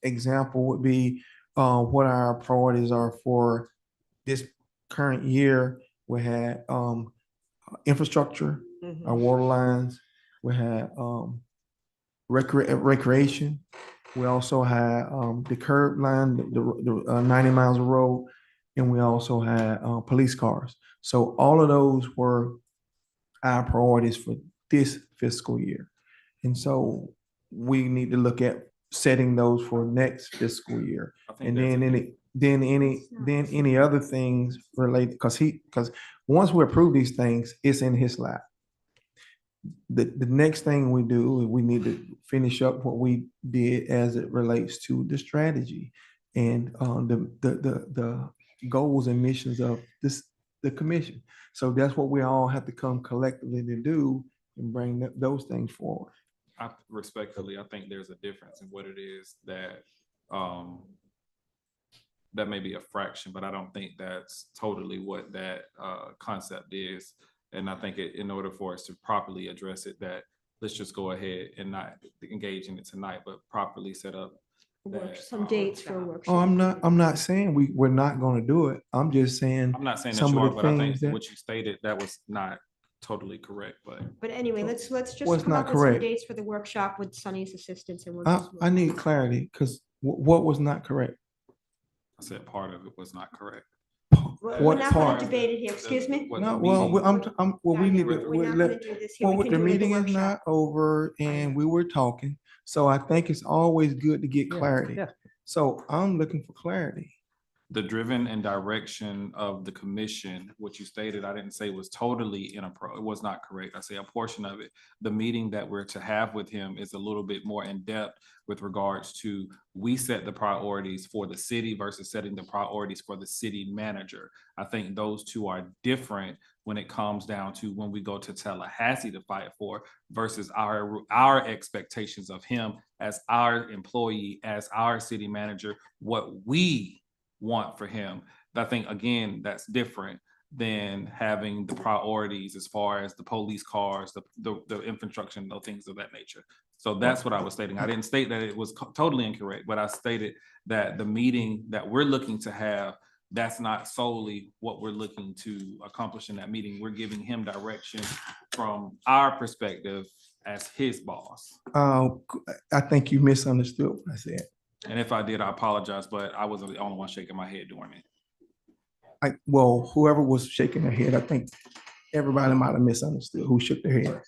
Example would be what our priorities are for this current year. We had infrastructure, our water lines, we had recreation. We also had the curb line, the 90 miles of road, and we also had police cars. So all of those were our priorities for this fiscal year. And so we need to look at setting those for next fiscal year. And then any other things related, because once we approve these things, it's in his lap. The next thing we do, we need to finish up what we did as it relates to the strategy and the goals and missions of the commission. So that's what we all have to come collectively to do and bring those things forward. I respectfully, I think there's a difference in what it is that that may be a fraction, but I don't think that's totally what that concept is. And I think in order for us to properly address it, that let's just go ahead and not engage in it tonight, but properly set up Some dates for a workshop. Oh, I'm not saying we're not going to do it. I'm just saying. I'm not saying that some you of are, the but I think things that- what you stated, that was not totally correct, But anyway, let's What's just come not up with some correct? dates for the workshop with Sunny's assistance and we'll I, just. I need clarity because what was not correct? I said part of it was not correct. We're What not gonna part? debate it here, excuse me? What No, the well, meeting- well, we need to. We're not gonna do this here. Well, We can the do it at meeting is workshop. not over and we were talking. So I think it's always good to get clarity. yeah. So I'm looking for clarity. The driven and direction of the commission, what you stated, I didn't say was totally it was not correct. I say a portion of it. The meeting that we're to have with him is a little bit more in depth with regards to, we set the priorities for the city versus setting the priorities for the city manager. I think those two are different when it comes down to when we go to Tallahassee to fight for versus our expectations of him as our employee, as our city manager, what we want for him. I think, again, that's different than having the priorities as far as the police cars, the infrastructure, those things of that nature. So that's what I was stating. I didn't state that it was totally incorrect, but I stated that the meeting that we're looking to have, that's not solely what we're looking to accomplish in that meeting. We're giving him direction from our perspective as his boss. I think you misunderstood what I said. And if I did, I apologize, but I wasn't the only one shaking my head during it. Well, whoever was shaking their head, I think everybody might have misunderstood who shook their head.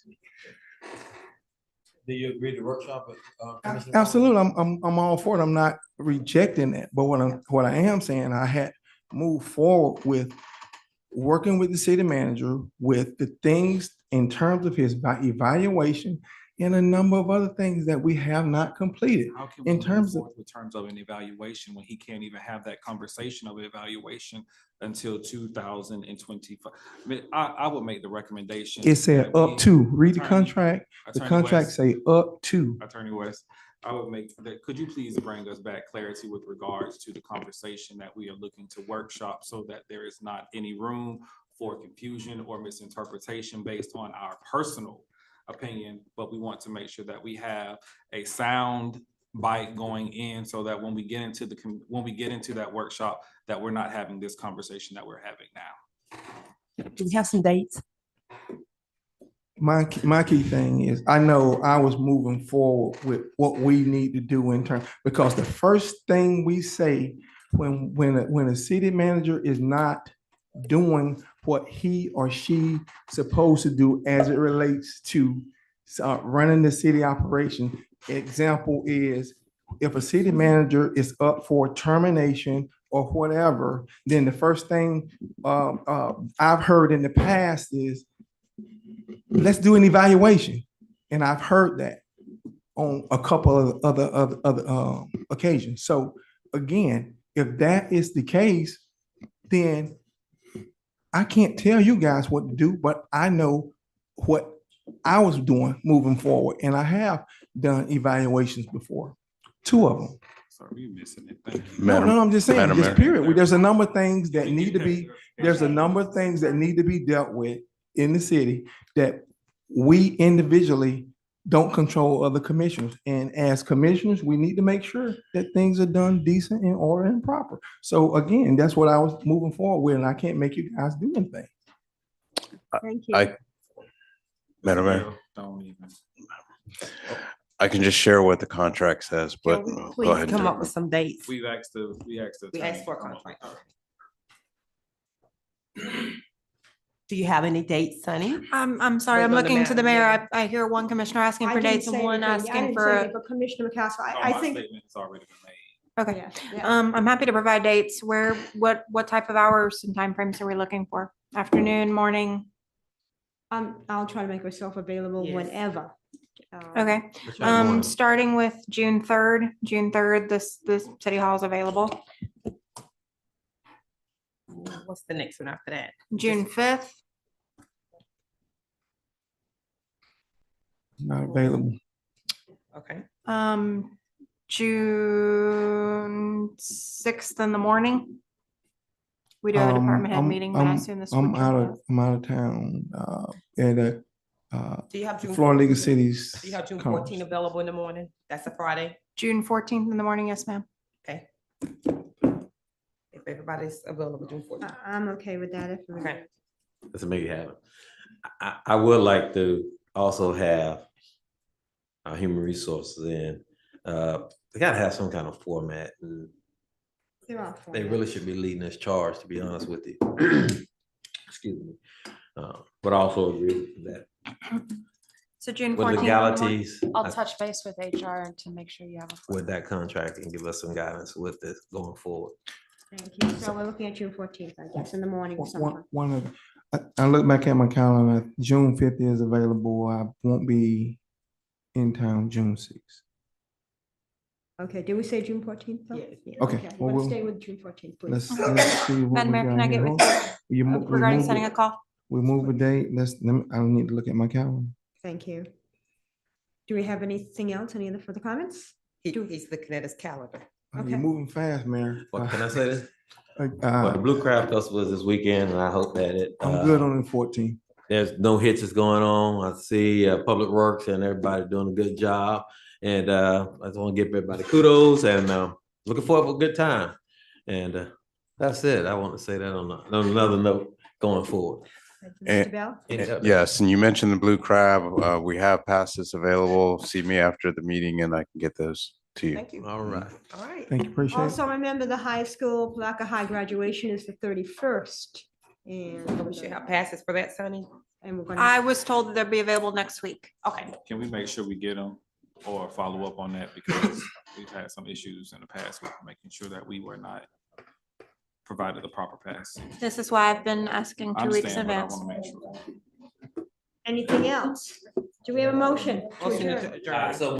Do you agree to workshop it? Commissioner? Absolutely, I'm all for it. I'm not rejecting it, but what I am saying, I had moved forward with working with the city manager with the things in terms of his evaluation and a number of other things that we have not completed. How can we In move terms of, forward with terms of an evaluation when he can't even have that conversation of evaluation until 2025? I mean, I would make the recommendation. it said that up we- to, read the Attorney- contract. The Attorney contract West. say up to. Attorney West, I would make, could you please bring us back clarity with regards to the conversation that we are looking to workshop so that there is not any room for confusion or misinterpretation based on our personal opinion, but we want to make sure that we have a sound bite going in so that when we get into that workshop, that we're not having this conversation that we're having now. Do we have some dates? My key thing is, I know I was moving forward with what we need to do in turn, because the first thing we say when a city manager is not doing what he or she supposed to do as it relates to running the city operation. Example is, if a city manager is up for termination or whatever, then the first thing I've heard in the past is, let's do an evaluation. And I've heard that on a couple of other occasions. So again, if that is the case, then I can't tell you guys what to do, but I know what I was doing moving forward. And I have done evaluations before, 2 of them. Sorry, we missing it. Thank you. No, I'm just saying, Madam just Mayor. period. There's a number of things that need to be, there's a number of things that need to be dealt with in the city that we individually don't control other commissioners. And as commissioners, we need to make sure that things are done decent, in order, and proper. So again, that's what I was moving forward with, and I can't make you guys do anything. Thank you. Madam Mayor, Don't even. I can just share what the contract says, but go Please ahead. come Joe. up with some dates. We asked We asked for a contract. Do you have any dates, Sunny? I'm sorry, Wait I'm on the looking to the mayor. matter, I hear one commissioner asking I for didn't dates and say one anything. I asking didn't for say a. anything, but Commissioner McCaskill, No, I my think, statement has already been made. Okay, yeah. I'm happy to provide dates. What type of hours and timeframes are we looking for? Afternoon, morning? I'll try to make myself available Yes. whenever. Okay, Which morning? starting with June 3rd, this city hall is available. What's the next one after that? June 5th, Not available. Okay. June 6th in the morning. We do have a department head meeting, but I assume this would. I'm out of town, at a, Do you have June? Florida League of 14th? Cities. Do you have June conference. 14 available in the morning? That's a Friday. June 14th in the morning, yes, ma'am. Okay. If everybody's available June 14th. I'm okay with that. If Okay. Let's make it happen. I would like to also have our human resources in. They gotta have some kind of format, and There are they formats. really should be leading this charge, to be honest with you. Excuse me. But I also agree with that. So June With 14th. legalities, I'll touch base with HR to make sure you have a. with that contract, and give us some guidance with this going forward. Thank you. So we're looking at June 14th, I guess, in the morning or sometime. One of, I look back at my calendar, June 5th is available. I won't be in town June 6th. Okay, did we say June 14th? though? Yes. Yeah, Okay, okay. well, Let's we'll- stay with June 14th, please. Let's see what Madam we Mayor, got can I get here. with you You mo- we regarding move setting it- a call? We move a date, I don't need to look at my calendar. Thank you. Do we have anything else? Any other further comments? He's looking at his calendar. Okay. You're moving fast, Mayor. What can I say this? Well, the Uh, Blue Crab Festival is this weekend, and I hope that I'm good on the 14th. there's no hitches going on. I see Public Works and everybody doing a good job. And I just want to give everybody kudos and looking forward for a good time. And that's it. I want to say that on another note going forward. Thank you, And- Mr. Bell. Yes, and you mentioned the Blue Crab. We have passes available. See me after the meeting and I can get those to you. Thank you. All right. All right. Thank you, appreciate it. Also, remember the high school, Palatka High graduation is the 31st. And We should have passes for that, Sunny. and we're gonna. I was told that they'll be available next week. Okay. Can we make sure we get them or follow up on that? Because we've had some issues in the past with making sure that we were not provided the proper pass. This is why I've been asking I 2 weeks in understand, but I advance. want to make sure. Anything else? Do we have a motion? to Motion to adjourn? adjourn.